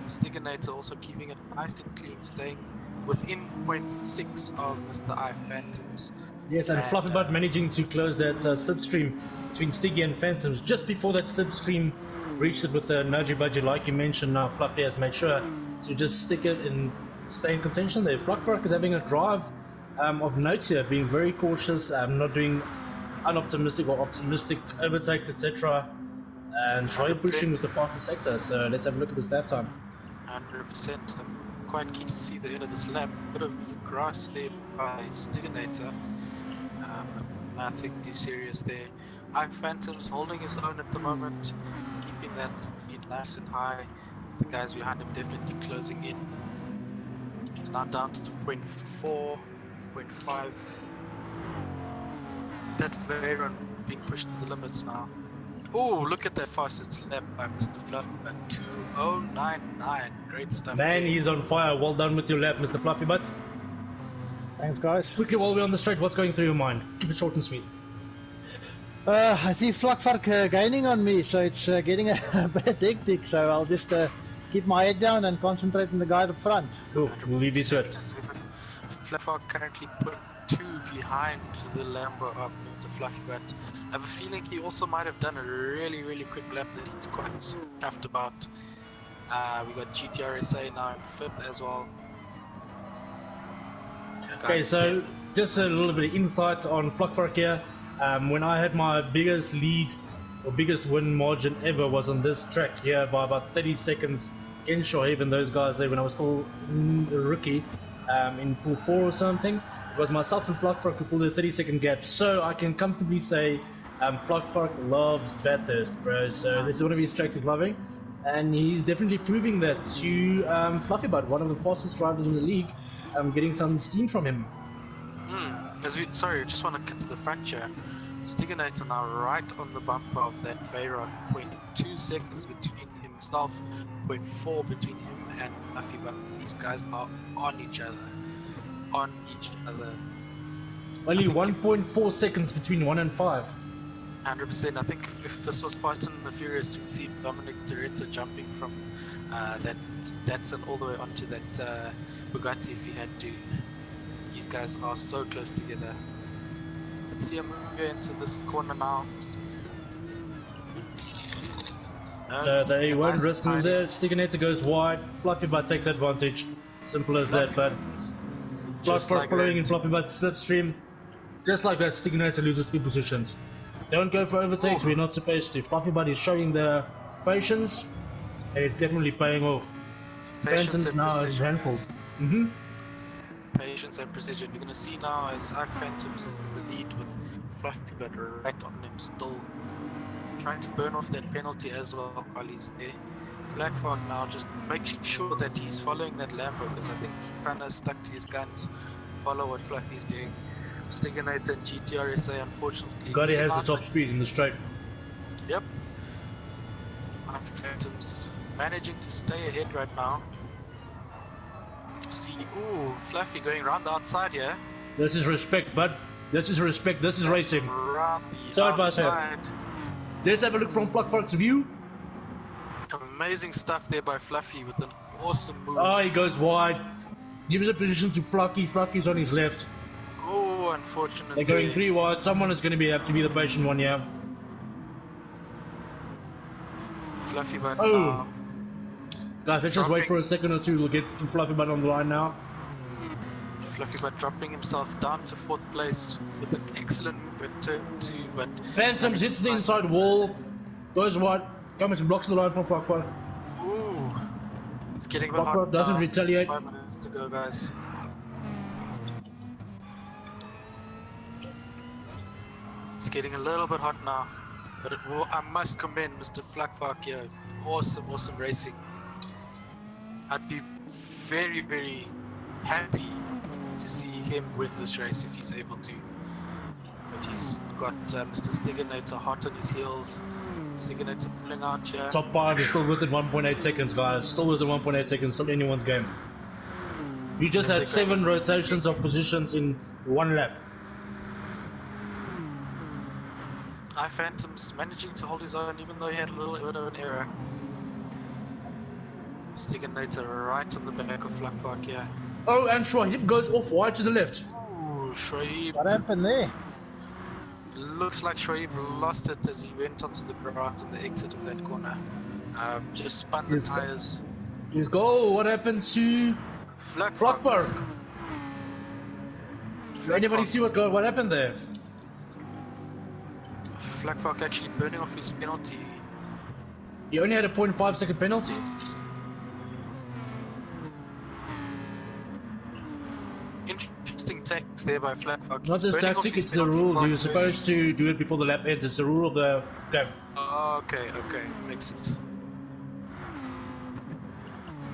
Stiganator also keeping it nice and clean, staying within 0.6 of Mr. I Phantoms.
Yes, and Fluffy Butt managing to close that slipstream between Stiggy and Phantoms. Just before that slipstream reached it with a nudgy budget, like you mentioned. Now Fluffy has made sure to just stick it and stay in contention there. Vlakvark is having a drive of note here, being very cautious, not doing unoptimistic or optimistic overtakes, etc. And really pushing with the fastest sector. So let's have a look at this lap time.
100%. I'm quite keen to see the end of this lap. Bit of grass there by Stiganator. Nothing too serious there. I Phantom's holding his own at the moment, keeping that speed nice and high. The guys behind him definitely closing in. It's now down to 0.4, 0.5. That Veyron being pushed to the limits now. Oh, look at that fastest lap by Mr. Fluffy Butt, 2099. Great stuff.
Man,
there.
he's on fire. Well done with your lap, Mr. Fluffy Butt.
Thanks, guys.
Quickly, while we're on the straight, what's going through your mind? Keep it short and sweet.
I see Vlakvark gaining on me, so it's getting a bit hectic. So I'll just keep my head down and concentrate on the guy up front.
Cool, we'll leave you to it.
Vlakvark currently put 2 behind the Lambo of Mr. Fluffy Butt. I have a feeling he also might have done a really quick lap that he's quite chuffed about. We got GTRSA now in 5th as well.
Okay, so just a little bit of insight on Vlakvark here. When I had my biggest lead or biggest win margin ever was on this track here by about 30 seconds against Shoaib, those guys there when I was still a rookie in pool 4 or something. It was myself and Vlakvark who pulled a 30-second gap, so I can comfortably say Vlakvark loves Bathurst, bro. So this is one of his tracks he's loving, and he's definitely proving that to Fluffy Butt, one of the fastest drivers in the league. Getting some steam from him.
Sorry, I just want to cut to the fracture. Stiganator now right on the bumper of that Veyron, 0.2 seconds between himself, 0.4 between him and Fluffy Butt. These guys are on each other.
Only 1.4 seconds between 1 and 5.
100%. I think if this was Fast and the Furious, we'd see Dominic Toretto jumping from that Datsun all the way onto that Bugatti if he had to. These guys are so close together. Let's see him move into this corner now.
They
Yeah,
won't
nice
risk
and
move
tidy.
there. Stickinator goes wide. Fluffy Butt takes advantage. Simple as that. But
Just like
following in
that.
Fluffy Butt slipstream. Just like that, Stickinator loses 2 positions. Don't go for overtakes.
Ooh.
We're not supposed to. Fluffy Butt is showing the patience. And it's definitely paying off.
Patience
Phantoms
and
now is
precision.
handful.
Guys. Patience and precision. You're gonna see now as Phantoms is in the lead with Fluffy but right on him still. Trying to burn off that penalty as well while he's there. Flag Fog now just making sure that he's following that Lambo because I think he kind of stuck to his guns. Follow what Fluffy's doing. Stigginator and GTRSA unfortunately.
Gotti
losing
has the
out,
top
but-
speed in the straight.
Yep. Phantoms managing to stay ahead right now. See, ooh, Fluffy going around the outside here.
This is respect, bud. This is respect. This is racing.
Around the
Side by
outside.
side. Let's have a look from Fluckpark's view.
Amazing stuff there by Fluffy with an awesome move.
Oh, he goes wide. Gives a position to Flucky. Flucky's on his left.
Oh, unfortunately.
They're going 3 wide. Someone is going to have to be the patient one, yeah.
Fluffy but
Oh. Guys, let's just wait
Dropping.
for a second or two. We'll get Fluffy Butt on the line now.
Fluffy but dropping himself down to 4th place with an excellent move at turn 2, but
Phantoms hits the inside wall. Goes wide. Comes and blocks the line from Fluckpark.
Ooh, it's getting a bit
Fluckpark
hot
doesn't
now.
retaliate.
5 minutes to go, guys. It's getting a little bit hot now, but I must commend Mr. Flackfark here. Awesome, awesome racing. I'd be very, very happy to see him win this race if he's able to. But he's got Mr. Stigginator hot on his heels. Stigginator pulling out here.
Top 5 is still within 1.8 seconds, guys. Still within 1.8 seconds. Still anyone's game. You just had 7 rotations of positions in 1 lap.
Phantom's managing to hold his own even though he had a little bit of an error. Stigginator right on the back of Flackfark here.
Oh, and Shoaib goes off wide to the left.
Ooh, Shoaib.
What happened there?
Looks like Shoaib lost it as he went onto the ground at the exit of that corner. Just spun the
Yes.
tires.
His goal. What happened to Fluckpark? Anybody see what happened there?
Flackfark actually burning off his penalty.
He only had a 0.5 second penalty.
Interesting tactics there by Flackfark.
Not this tactic, it's the rules. You're supposed to do it before the lap ends. It's the rule of the game.
Okay, makes sense.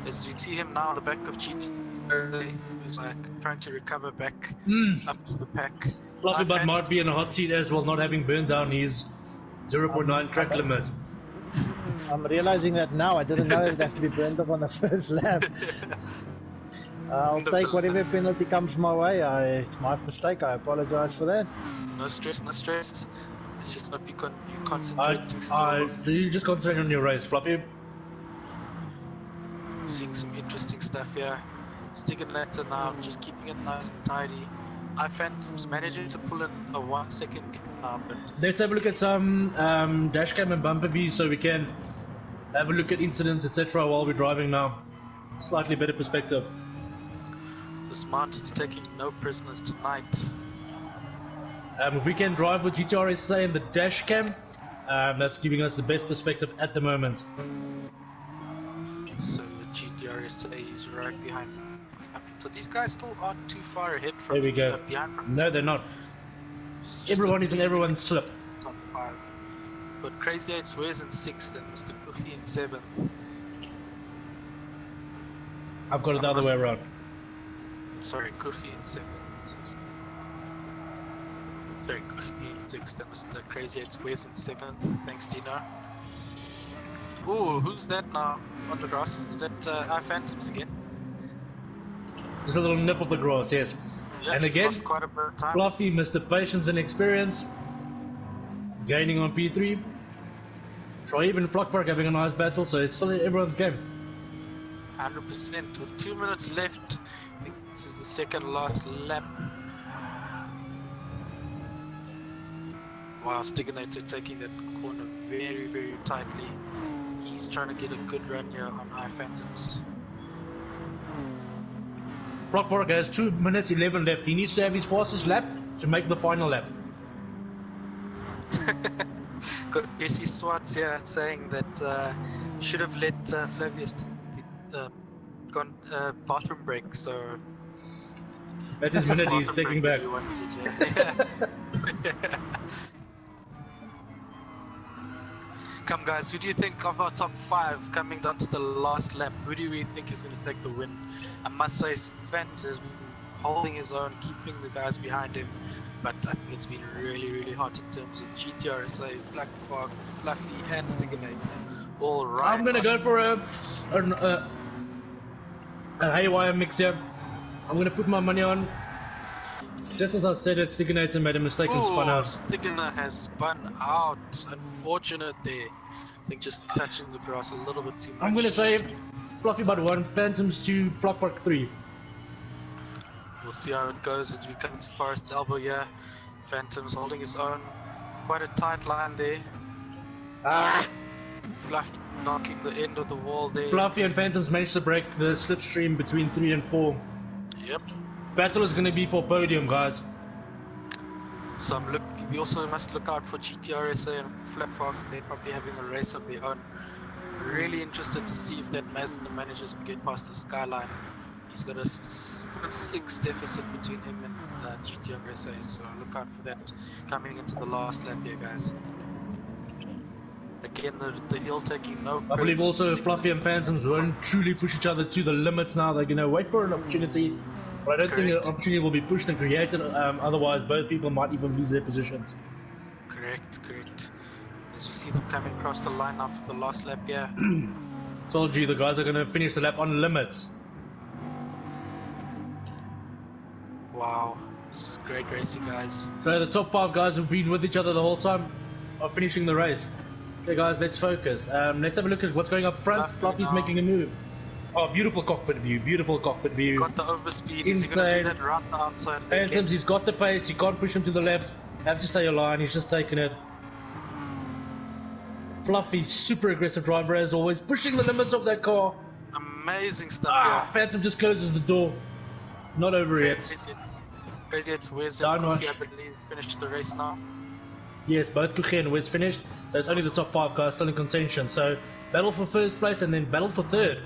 As you see him now on the back of GT, he's like trying to recover back up to the pack.
Fluffy Butt might be in a hot seat as well, not having burned down his 0.9 track limit.
I'm realizing that now. I didn't know it has to be burned off on the first lap. I'll take whatever penalty comes my way. It's my mistake. I apologize for that.
No stress, no stress. It's just not you concentrating still.
You just concentrate on your race, Fluffy.
Seeing some interesting stuff here. Stigginator now, just keeping it nice and tidy. Phantom's managing to pull in a 1 second gap now, but
Let's have a look at some dashcam and bumper views so we can have a look at incidents, etc. while we're driving now. Slightly better perspective.
this mountain's taking no prisoners tonight.
If we can drive with GTRSA and the dashcam, that's giving us the best perspective at the moment.
So GTRSA is right behind. So these guys still aren't too far ahead from
There we go.
behind from
No, they're not.
It's just
Everyone
a
is in
3
everyone's slip.
top 5. But Crazy 8's Wes in 6th and Mr. Kuchi in 7th.
I've got it the other way around.
Sorry, Kuchi in 7th and 6th. Sorry, Kuchi in 6th and Mr. Crazy 8's Wes in 7th. Thanks, Dino. Ooh, who's that now on the grass? Is that Phantoms again?
Just a little nip of the grass, yes.
Yeah,
And
he's
again,
lost quite a bit of time.
Fluffy, Mr. Patience and Experience, gaining on P3. Shoaib and Fluckpark having a nice battle, so it's still everyone's game.
100% with 2 minutes left. I think this is the second last lap. Wow, Stigginator taking that corner very, very tightly. he's trying to get a good run here on iPhantoms.
Flockwork has 2 minutes 11 left. He needs to have his fastest lap to make the final lap.
Got Jesse Swartz here saying that should have let Flavius gone bathroom break. So
That's his minute he's taking back.
Come guys, who do you think of our top 5 coming down to the last lap? Who do we think is going to take the win? I must say Phantoms has been holding his own, keeping the guys behind him, but I think it's been really hot in terms of GTRSA, Flackfog, Fluffy and Stiginator. All right.
I'm going to go for a haywire mix here. I'm going to put my money on. Just as I said it, Stiginator made a mistake and spun out.
Stiginator has spun out. Unfortunate there. I think just touching the grass a little bit too much.
I'm going to say Fluffy Bud 1, Phantoms 2, Flockwork 3.
We'll see how it goes as we come to Forest's elbow here. Phantoms holding his own. Quite a tight line there. Fluffy knocking the end of the wall there.
Fluffy and Phantoms managed to break the slipstream between 3 and 4.
Yep.
Battle is going to be for podium, guys.
So we also must look out for GTRSA and Flatfog. They're probably having a race of their own. Really interested to see if that Mazda manages to get past the skyline. He's got a 6 deficit between him and GTRSA, so look out for that coming into the last lap here, guys. Again, the hill taking no.
I believe also Fluffy and Phantoms won't truly push each other to the limits now. They're going to wait for an opportunity, but I don't think an opportunity will be pushed and created. Otherwise, both people might even lose their positions.
Correct. As you see them coming across the line after the last lap here.
Told you, the guys are going to finish the lap on limits.
Wow, this is great racing, guys.
So the top 5 guys who've been with each other the whole time are finishing the race. Okay guys, let's focus. Let's have a look at what's going up front. Fluffy's making a move. Oh, beautiful cockpit view,
Got the overspeed. Is he going to do that right the outside?
Phantoms, he's got the pace, you can't push him to the left. Have to stay aligned, he's just taking it. Fluffy, super aggressive driver as always, pushing the limits of that car.
Amazing stuff here.
Phantom just closes the door. Not over yet.
Crazy, it's Wes and Cookie, I believe, finished the race now.
Yes, both Cookie and Wes finished, so it's only the top 5 guys still in contention. So, battle for first place and then battle for third.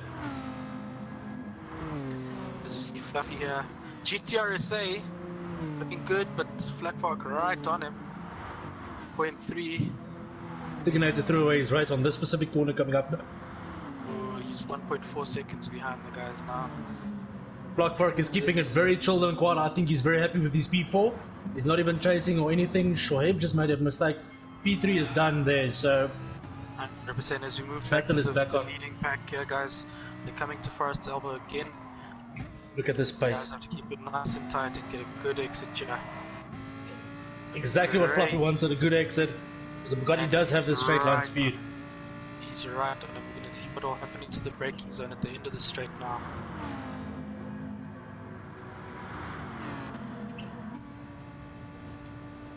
As you see Fluffy here. GTRSA looking good, but Flatfog right on him. 0.3.
Stiginator threw away his race on this specific corner coming up.
Oh, he's 1.4 seconds behind the guys now.
Flockwork is keeping it very chilled and quiet. I think he's very happy with his P4. He's not even chasing or anything. Shoaib just made a mistake. P3 is done there, so
100% as we move back to the leading pack here, guys. They're coming to Forest's elbow again.
Look at this pace.
Guys have to keep it nice and tight and get a good exit here.
Exactly what Fluffy wanted, a good exit. The Bugatti does have the straight line speed.
He's right on him. We're going to see what all happening to the braking zone at the end of the straight now.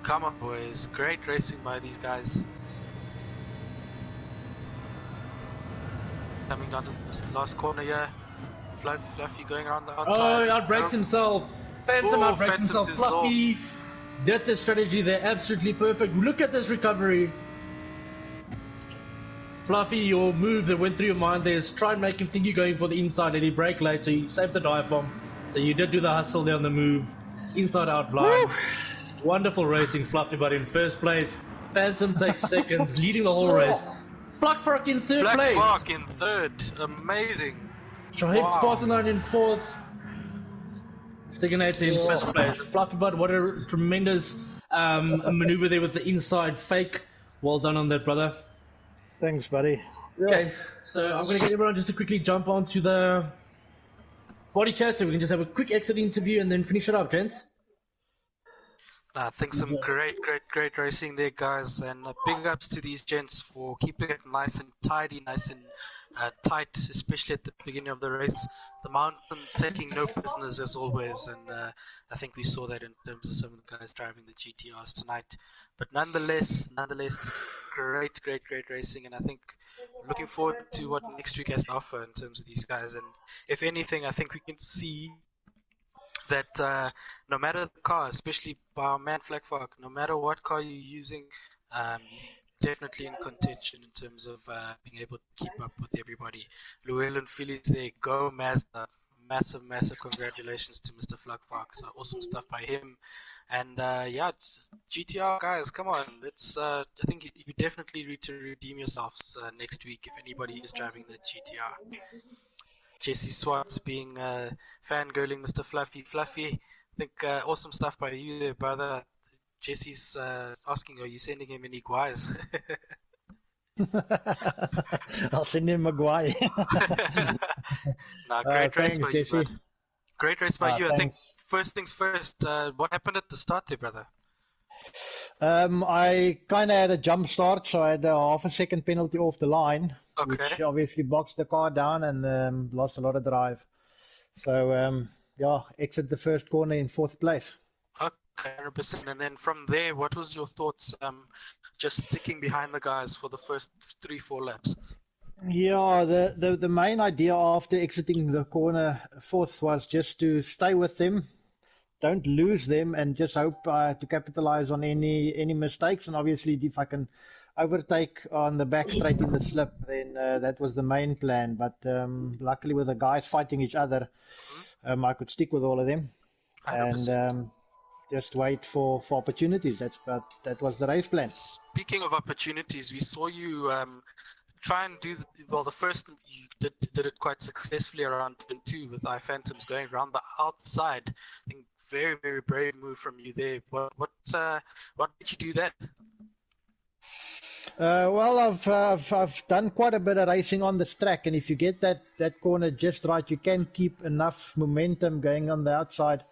Come on, boys. Great racing by these guys. Coming down to this last corner here. Fluffy going around the outside.
Oh, he outbrakes himself. Phantom outbrakes himself. Fluffy did the strategy there. Absolutely perfect. Look at this recovery. Fluffy, your move that went through your mind there is try and make him think you're going for the inside and he brake late, so you saved the dive bomb. So you did do the hustle there on the move. Inside out blind. Wonderful racing, Fluffy, but in first place. Phantom takes second, leading the whole race. Flackfark in third place.
Flackfark in third. Amazing.
Shahid Barcelona in fourth. Stiginator in fifth place. Fluffy Bud, what a tremendous maneuver there with the inside fake. Well done on that, brother.
Thanks, buddy.
Okay, so I'm going to get everyone just to quickly jump onto the body chat so we can just have a quick exit interview and then finish it up, gents.
I think some great racing there, guys, and big ups to these gents for keeping it nice and tidy, nice and tight, especially at the beginning of the race. The mountain taking no prisoners as always, and I think we saw that in terms of some of the guys driving the GTRs tonight. But nonetheless, great racing, and I think looking forward to what next week has to offer in terms of these guys. And if anything, I think we can see that no matter the car, especially by our man Flakfark, no matter what car you're using, he's definitely in contention in terms of being able to keep up with everybody. Llewellyn Phillies there, go Mazda. Massive congratulations to Mr. Flakfark. So awesome stuff by him. And yeah, just GTR guys, come on. Let's. I think you definitely need to redeem yourselves next week if anybody is driving the GTR. Jesse Swartz being fangirling Mr. Fluffy. I think awesome stuff by you there, brother. Jesse's asking, are you sending him any guys?
I'll send him a guy.
Nah, great race
thanks,
by
Jesse.
you, man. Great race by you. I think
Thanks.
first things first, what happened at the start there, brother?
I kind of had a jump start, so I had a half a second penalty off the line, which
Okay.
obviously boxed the car down and lost a lot of drive. So, yeah, exit the first corner in 4th place.
Okay, 100%. And then from there, what was your thoughts just sticking behind the guys for the first 3-4 laps?
Yeah, the main idea after exiting the corner 4th was just to stay with them, don't lose them, and just hope to capitalize on any mistakes. And obviously, if I can overtake on the back straight in the slip, then that was the main plan. But luckily, with the guys fighting each other, I could stick with all of them
100%.
and just wait for opportunities. That was the race plan.
Speaking of opportunities, we saw you try and do the first you did it quite successfully around turn 2 with iPhantoms going around the outside. I think very brave move from you there. What did you do that?
Well, I've done quite a bit of racing on this track, and if you get that corner just right, you can keep enough momentum going on the outside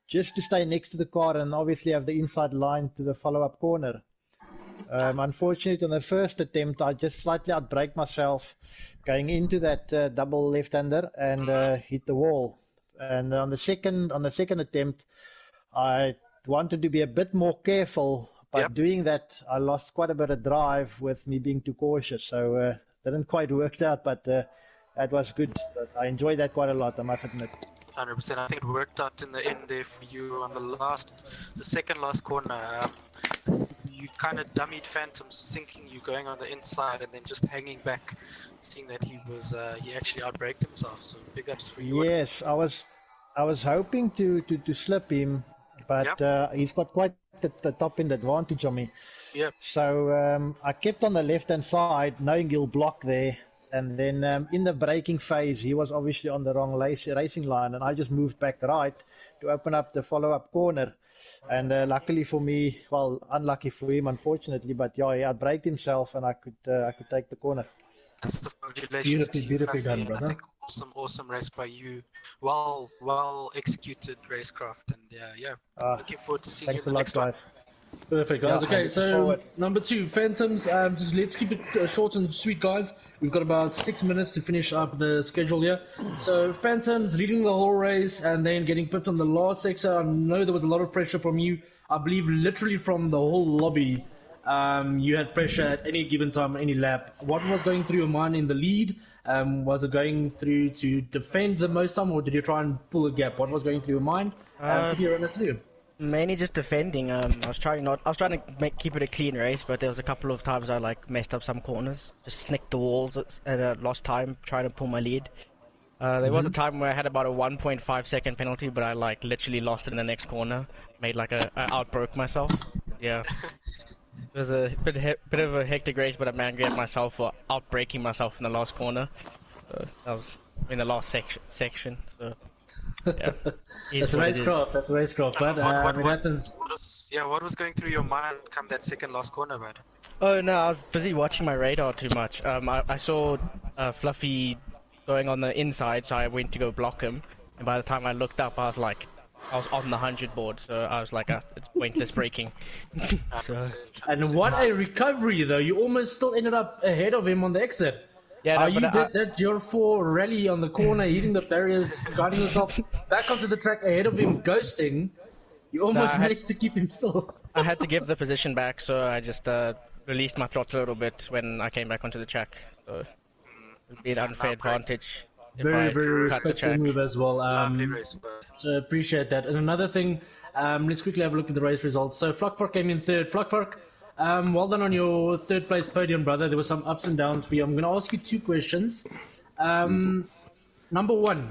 just to stay next to the car and obviously have the inside line to the follow-up corner. Unfortunately, on the first attempt, I just slightly outbraked myself going into that double left-hander and hit the wall. And on the second attempt, I wanted to be a bit more careful. But doing that, I lost quite a bit of drive with me being too cautious. So didn't quite work out, but that was good. I enjoyed that quite a lot, I must admit.
100%. I think it worked out in the end there for you on the second last corner. You kind of dummied Phantoms, thinking you're going on the inside, and then just hanging back, seeing that he actually outbraked himself. So big ups for you.
Yes, I was hoping to slip him, but he's got quite the top end advantage on me.
Yep.
So I kept on the left-hand side, knowing he'll block there. And then in the braking phase, he was obviously on the wrong racing line, and I just moved back right to open up the follow-up corner. And luckily for me, well, unlucky for him, unfortunately, but yeah, he outbraked himself, and I could take the corner.
That's congratulations to you,
Beautifully
Fafi,
done,
and I
brother.
think awesome race by you. Well executed racecraft, and looking forward to seeing you in
Thanks
the
a lot,
next
guys.
one.
Perfect, guys.
Yeah,
Okay,
I'm
so
looking forward.
number 2, Phantoms. Just let's keep it short and sweet, guys. We've got about 6 minutes to finish up the schedule here. So Phantoms leading the whole race and then getting pipped on the last sector. I know there was a lot of pressure from you. I believe literally from the whole lobby, you had pressure at any given time, any lap. What was going through your mind in the lead? Was it going through to defend the most time, or did you try and pull a gap? What was going through your mind? Could you run us through?
Mainly just defending. I was trying to keep it a clean race, but there was a couple of times I messed up some corners, just snicked the walls and lost time trying to pull my lead. There was a time where I had about a 1.5 second penalty, but I literally lost it in the next corner. Made I outbroke myself. Yeah, it was a bit of a hectic race, but I'm angry at myself for outbreaking myself in the last corner. That was in the last section. So. Yeah.
That's racecraft, but it happens.
What was going through your mind come that second last corner, man?
Oh no, I was busy watching my radar too much. I saw Fluffy going on the inside, so I went to go block him. And by the time I looked up, I was on the 100 board, so I was like, it's pointless braking. So,
And what a recovery, though. You almost still ended up ahead of him on the exit.
Yeah,
How
no,
you
but
did that Geo 4 rally on the corner, hitting the barriers, guiding yourself back onto the track ahead of him, ghosting. You almost
I had-
managed to keep him still.
I had to give the position back, so I just released my throttle a little bit when I came back onto the track. So it would be an unfair advantage if
Very,
I
very
cut the
respectful
track.
move as well.
Lovely race, bud.
So appreciate that. And another thing, let's quickly have a look at the race results. So Flakvark came in third. Flakvark, well done on your third place podium, brother. There were some ups and downs for you. I'm going to ask you two questions. Number one,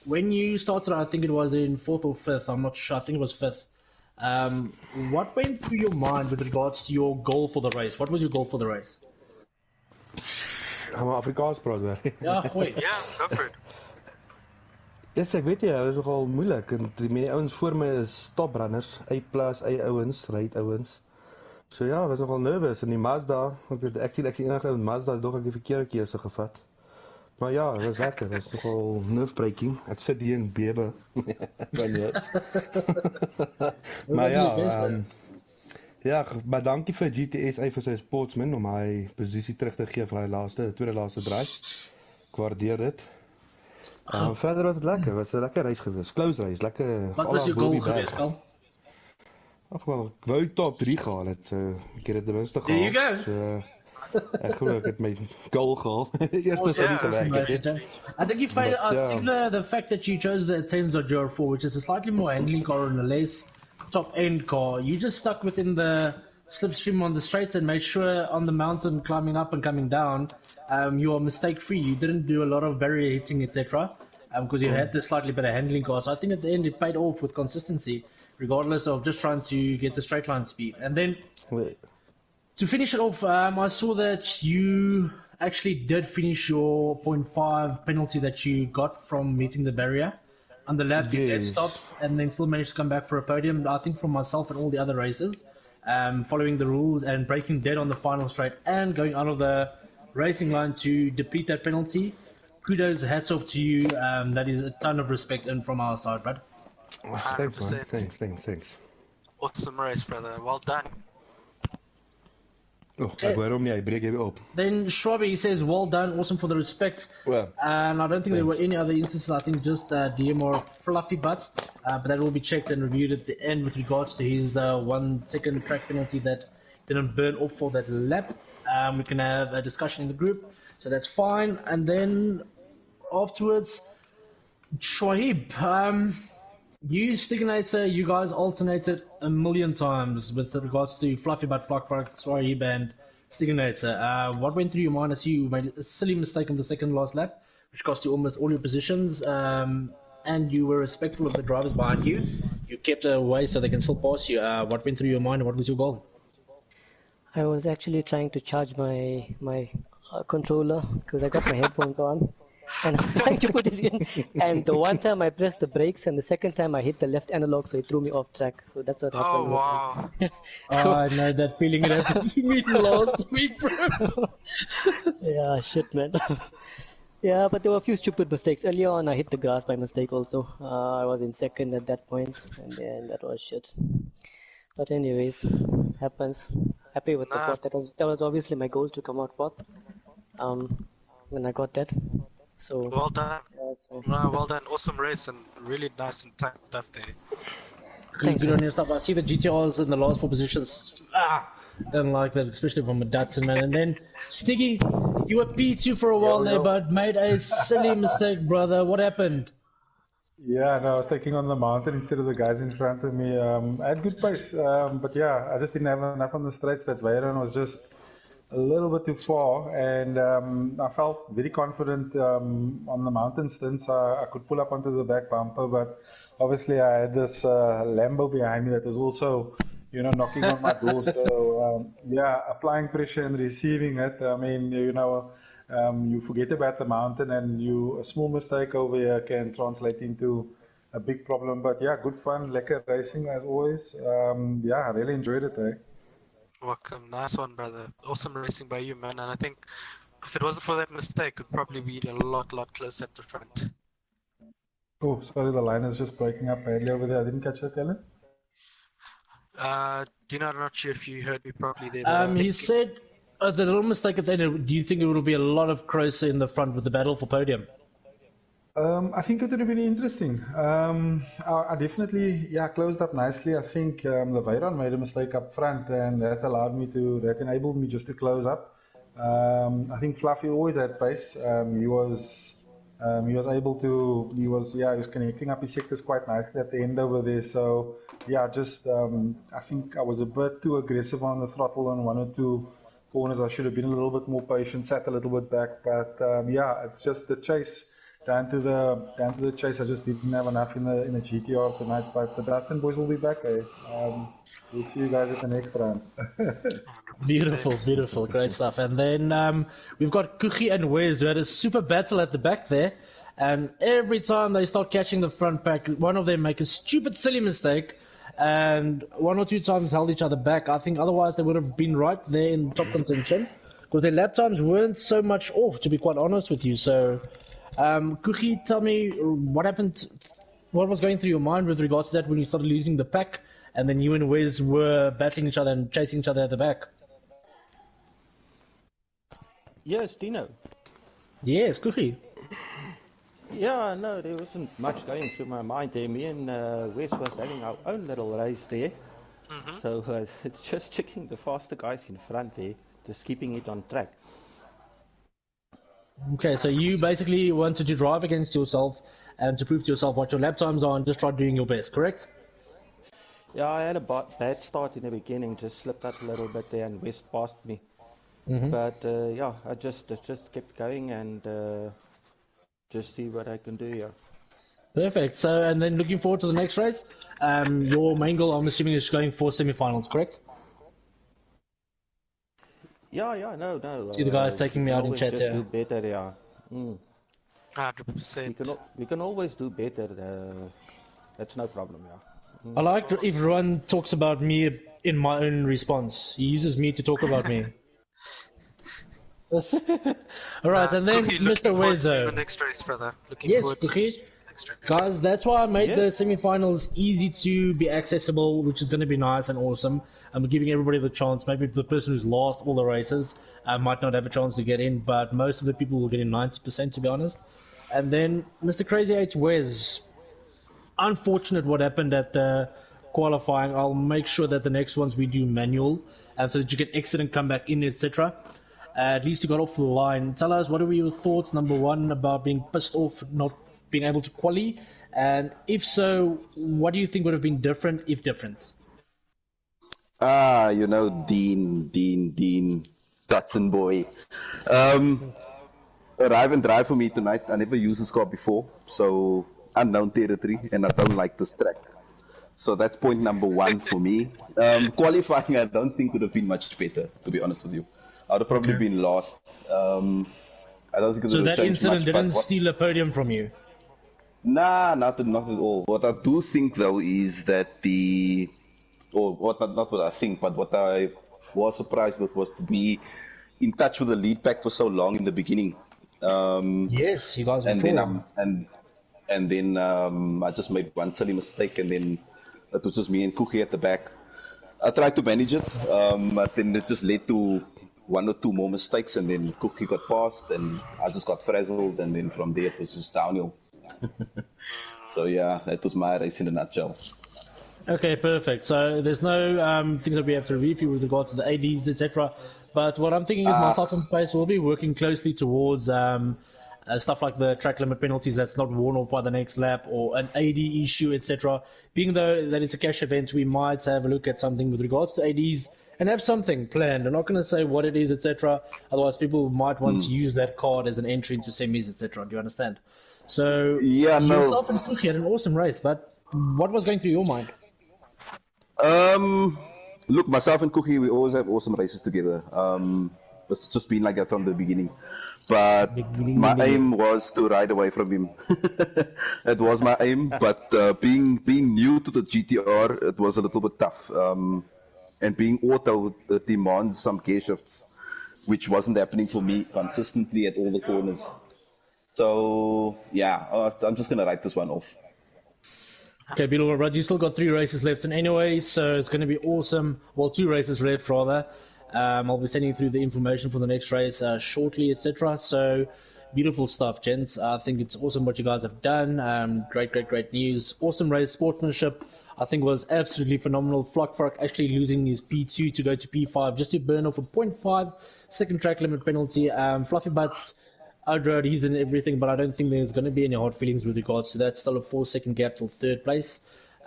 when you started, I think it was in fourth or fifth. I'm not sure. I think it was fifth. What went through your mind with regards to your goal for the race? What was your goal for the race?
Gaan we Afrikaans praat weer?
Ja, gooi.
Yeah, go for it.
Yes, ek weet jy, dit is nogal moeilik. En die ouens voor my is toprunners, A+, ouens, right ouens. So ja, ek was nogal nervous. En die Mazda, ek sien enige ou Mazda dog ek die verkeerde keuse gevat. Maar ja, het was lekker. Het was nogal nerve-breaking. Ek sit hier in bewe. Wanneer. Maar ja, ja, maar dankie vir GTSA vir sy sportsman om hy posisie terug te gee vir hy tweede laaste draai. Ek waardeer dit. Verder was het lekker. Het was 'n lekker reis geweest. Close race, lekker.
Wat was je goal geweest, Carl?
Ag wel, ek wou top 3 gehaal het. Ek het dit ten minste
There you
gehaal.
go.
So ek geloof ek het my goal gehaal. Eerste sou nie gewerk het.
I think you find
But,
I think the fact that you chose the Tenzo Geo 4, which is a slightly more handling car and a less top end car, you just stuck within the slipstream on the straights and made sure on the mountain climbing up and coming down, you are mistake free. You didn't do a lot of barrier hitting, etc. Because you had the slightly better handling car. So I think at the end it paid off with consistency, regardless of just trying to get the straight line speed. And then to finish it off, I saw that you actually did finish your 0.5 penalty that you got from meeting the barrier. On the lap, you dead stopped and then still managed to come back for a podium. I think for myself and all the other races, following the rules and breaking dead on the final straight and going out of the racing line to deplete that penalty. Kudos, hats off to you. That is a ton of respect and from our side, bud.
Thanks, man. Thanks.
Awesome race, brother. Well done.
Oh, ek hoor hom nie, hy breek weer op.
Then Schwabi says, well done, awesome for the respect.
Well,
And I don't think there were any other instances. I think just DMR fluffy butts, but that will be checked and reviewed at the end with regards to his 1 second track penalty that didn't burn off for that lap. We can have a discussion in the group, so that's fine. And then afterwards, Shoaib, you Stignator, you guys alternated a million times with regards to Fluffy Butt, Flakvark, Shoaib, and Stignator. What went through your mind as you made a silly mistake on the second last lap, which cost you almost all your positions, and you were respectful of the drivers behind you. You kept away so they can still pass you. What went through your mind and what was your goal?
I was actually trying to charge my controller because I got my headphones on and I was trying to put it in, and the one time I pressed the brakes and the second time I hit the left analog, so it threw me off track. So that's what happened.
Oh, wow.
So, I know that feeling. It happened to me last week, bro.
Yeah, shit, man. Yeah, but there were a few stupid mistakes. Earlier on, I hit the grass by mistake also. I was in second at that point, and then that was shit. But anyways, happens. Happy with the fourth. That was obviously my goal to come out fourth. When I got that. So
Well done.
yeah, so,
No, well done. Awesome race and really nice and tight stuff there.
Good on your stuff. I see the GTRs in the last 4 positions. Don't like that, especially from a Datsun, man. And then Stiggy, you were P2 for a while there, but made a silly mistake, brother. What happened?
Yeah, no, I was taking on the mountain instead of the guys in front of me. I had good pace, but yeah, I just didn't have enough on the straights. That Veyron was just a little bit too far, and I felt very confident on the mountain stints. I could pull up onto the back bumper, but obviously I had this Lambo behind me that was also, knocking on my door. So yeah, applying pressure and receiving it. I mean, you forget about the mountain, and a small mistake over here can translate into a big problem. But yeah, good fun, lekker racing as always. Yeah, I really enjoyed it.
Welcome. Nice one, brother. Awesome racing by you, man. And I think if it wasn't for that mistake, we'd probably be a lot closer at the front.
Oh, sorry, the line is just breaking up badly over there. I didn't catch that, Ellen.
I'm not sure if you heard me properly there. But
He said The little mistake at the end, do you think it will be a lot of closer in the front with the battle for podium?
I think it would have been interesting. I definitely, closed up nicely. I think Leveiran made a mistake up front, and that enabled me just to close up. I think Fluffy always had pace. He was connecting up his sectors quite nicely at the end over there. So I think I was a bit too aggressive on the throttle on one or two corners. I should have been a little bit more patient, sat a little bit back. But it's just the chase. Down to the chase, I just didn't have enough in the GTR tonight. But the Dutton boys will be back. We'll see you guys at the next round.
Beautiful, great stuff. And then we've got Kuchi and Wes who had a super battle at the back there. And every time they start catching the front pack, one of them make a stupid, silly mistake, and one or two times held each other back. I think otherwise they would have been right there in top contention because their lap times weren't so much off, to be quite honest with you. So. Kuchi, tell me what happened, what was going through your mind with regards to that when you started losing the pack and then you and Wes were battling each other and chasing each other at the back?
Yes, Dino.
Yes, Kuchi.
Yeah, no, there wasn't much going through my mind there. Me and Wes was having our own little race there. Mm-hmm. So it's just checking the faster guys in front there, just keeping it on track.
Okay, so you basically wanted to drive against yourself and to prove to yourself what your lap times are and just try doing your best, correct?
Yeah, I had a bad start in the beginning, just slipped up a little bit there and West passed me. Mm-hmm. But I just kept going and just see what I can do here.
Perfect. So, and then looking forward to the next race. Your main goal, I'm assuming, is going for semi-finals, correct?
No.
See the guys taking me out in chat here.
Do better, yeah.
100%.
We can always do better. That's no problem, yeah.
I like if Ruan talks about me in my own response. He uses me to talk about me. Alright, and then Mr. Wezo.
The next race, brother. Looking
yes,
forward to the next race.
Guys, that's why I made the semi-finals easy to be accessible, which is going to be nice and awesome. I'm giving everybody the chance. Maybe the person who's lost all the races might not have a chance to get in, but most of the people will get in 90%, to be honest. And then Mr. Crazy H Wes. Unfortunate what happened at the qualifying. I'll make sure that the next ones we do manual, so that you can exit and come back in, etc. At least you got off the line. Tell us, what were your thoughts, number one, about being pissed off, not being able to quali, and if so, what do you think would have been different if different?
Dean, Dutton boy. Arrive and drive for me tonight. I never used this car before, so unknown territory, and I don't like this track. So that's point number one for me. Qualifying, I don't think would have been much better, to be honest with you. I'd have probably been lost. I don't think it would have changed much.
So that incident didn't steal a podium from you?
Nah, not at all. What I do think, though, is that not what I think, but what I was surprised with was to be in touch with the lead pack for so long in the beginning.
Yes, you guys were
and then I just made one silly mistake, and then it was just me and Kuchi at the back. I tried to manage it, but then it just led to one or two more mistakes, and then Kuchi got passed, and I just got frazzled, and then from there it was just downhill. So yeah, that was my race in a nutshell.
Okay, perfect. So there's no things that we have to review with regard to the ADs, etc. But what I'm thinking is myself and Pace will be working closely towards stuff like the track limit penalties that's not worn off by the next lap, or an AD issue, etc. Being though that it's a cash event, we might have a look at something with regards to ADs and have something planned. I'm not going to say what it is, etc. Otherwise, people might want to use that card as an entry into semis, etc. Do you understand? So yourself and Kuchi had an awesome race, but what was going through your mind?
Look, myself and Kuchi, we always have awesome races together. It's just been like that from the beginning. But my aim was to ride away from him. That was my aim. But being new to the GTR, it was a little bit tough. And being auto, it demands some gear shifts, which wasn't happening for me consistently at all the corners. So yeah, I'm just gonna write this one off.
Okay, Beetle, you still got 3 races left, and anyway, so it's going to be awesome. Well, 2 races left rather. I'll be sending through the information for the next race shortly, etc. So beautiful stuff, gents. I think it's awesome what you guys have done. Great news. Awesome race, sportsmanship. I think it was absolutely phenomenal. Flockfark actually losing his P2 to go to P5 just to burn off a 0.5 second track limit penalty. Fluffy Butts outrode he's in everything, but I don't think there's going to be any hard feelings with regards to that. Still a 4-second gap till third place.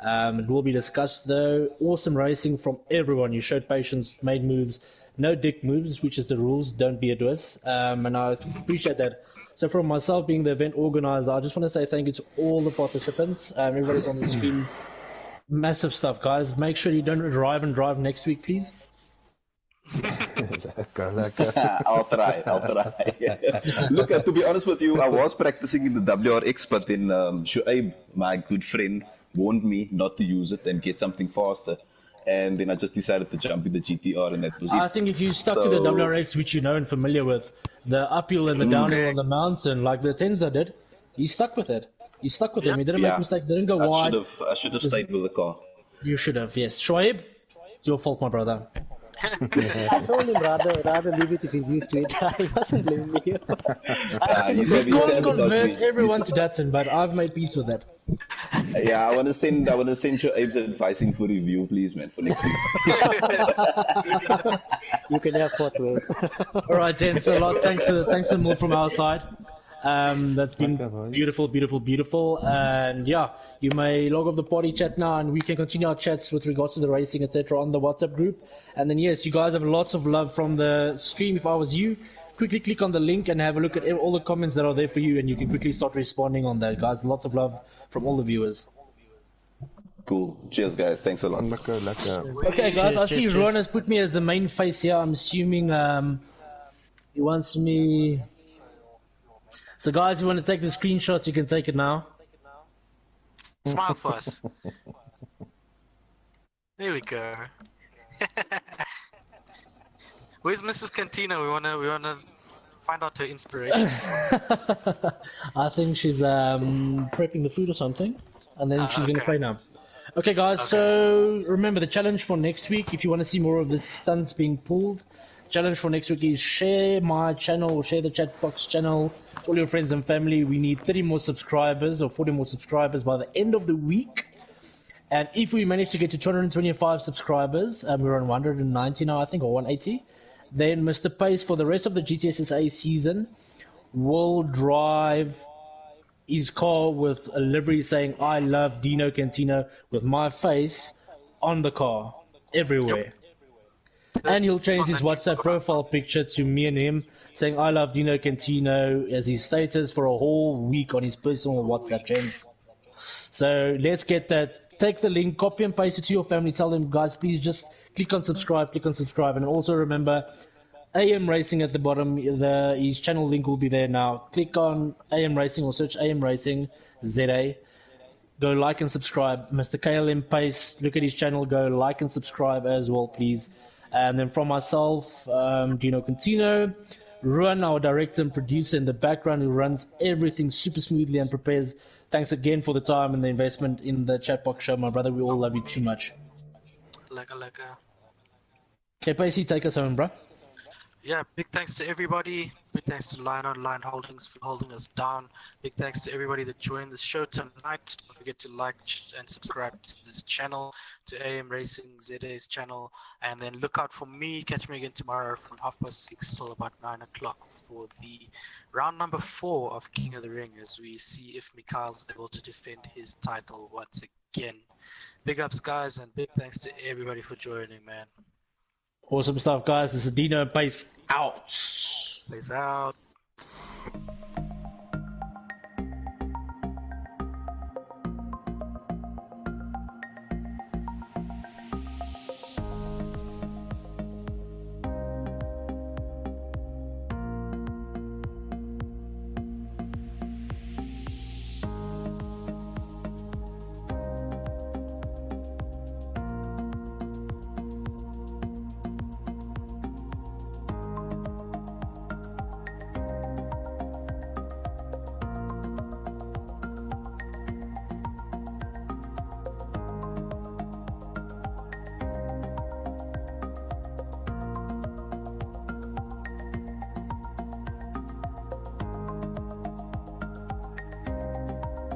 It will be discussed though. Awesome racing from everyone. You showed patience, made moves, no dick moves, which is the rules. Don't be a doos. And I appreciate that. So from myself being the event organizer, I just want to say thank you to all the participants. Everybody's on the screen. Massive stuff, guys. Make sure you don't drive next week, please.
I'll try. Look, to be honest with you, I was practicing in the WRX, but then Shuaib, my good friend, warned me not to use it and get something faster. And then I just decided to jump in the GTR, and that was it.
I think if you stuck to the WRX, which you know and familiar with, the uphill and the downhill on the mountain, like the Tenza did, you stuck with it. You stuck with him. He didn't make mistakes. Didn't go wide.
I should have stayed with the car.
You should have, yes. Shoaib, it's your fault, my brother.
I told him rather leave it if he's used to it. I wasn't blaming you.
We can't convert everyone to Datsun, but I've made peace with that.
Yeah, I want to send Shoaib's advising for review, please, man, for next week.
You can have 4 ways.
All right, gents. A lot. Thanks a more from our side. That's been beautiful. And yeah, you may log off the party chat now, and we can continue our chats with regards to the racing, etc. on the WhatsApp group. And then yes, you guys have lots of love from the stream. If I was you, quickly click on the link and have a look at all the comments that are there for you, and you can quickly start responding on that, guys. Lots of love from all the viewers.
Cool. Cheers, guys. Thanks a lot.
Okay, guys. I see Ruan has put me as the main face here. I'm assuming he wants me. So guys, if you want to take the screenshots, you can take it now.
Smile for us. There we go. Where's Mrs. Cantino? We wanna find out her inspiration.
I think she's prepping the food or something, and then she's gonna play now. Okay, guys. So remember the challenge for next week. If you want to see more of the stunts being pulled, challenge for next week is share my channel or share the Chatbox channel to all your friends and family. We need 30 more subscribers or 40 more subscribers by the end of the week. And if we manage to get to 225 subscribers, we're on 190 now, I think, or 180, then Mr. Pace for the rest of the GTSSA season will drive his car with a livery saying, I love DeanoCantino, with my face on the car everywhere. Yep. And he'll change his WhatsApp profile picture to me and him saying, I love DeanoCantino as his status for a whole week on his personal WhatsApp channels. So let's get that. Take the link, copy and paste it to your family. Tell them, guys, please just click on subscribe. And also remember, AM Racing at the bottom. His channel link will be there now. Click on AM Racing or search AM Racing ZA. Go like and subscribe. Mr. KLM Pace, look at his channel. Go like and subscribe as well, please. And then from myself, DeanoCantino, Ruan, our director and producer in the background, who runs everything super smoothly and prepares. Thanks again for the time and the investment in the Chatbox show, my brother. We all love you too much.
Lekker.
Okay, Pacey, take us home, bro.
Yeah, big thanks to everybody. Big thanks to Line Online Holdings for holding us down. Big thanks to everybody that joined the show tonight. Don't forget to like and subscribe to this channel, to AM Racing ZA's channel. And then look out for me. Catch me again tomorrow from 6:30 till about 9 o'clock for the round number 4 of King of the Ring, as we see if Mikhail's able to defend his title once again. Big ups, guys, and big thanks to everybody for joining, man.
Awesome stuff, guys. This is Dino. Pace out.
Peace out.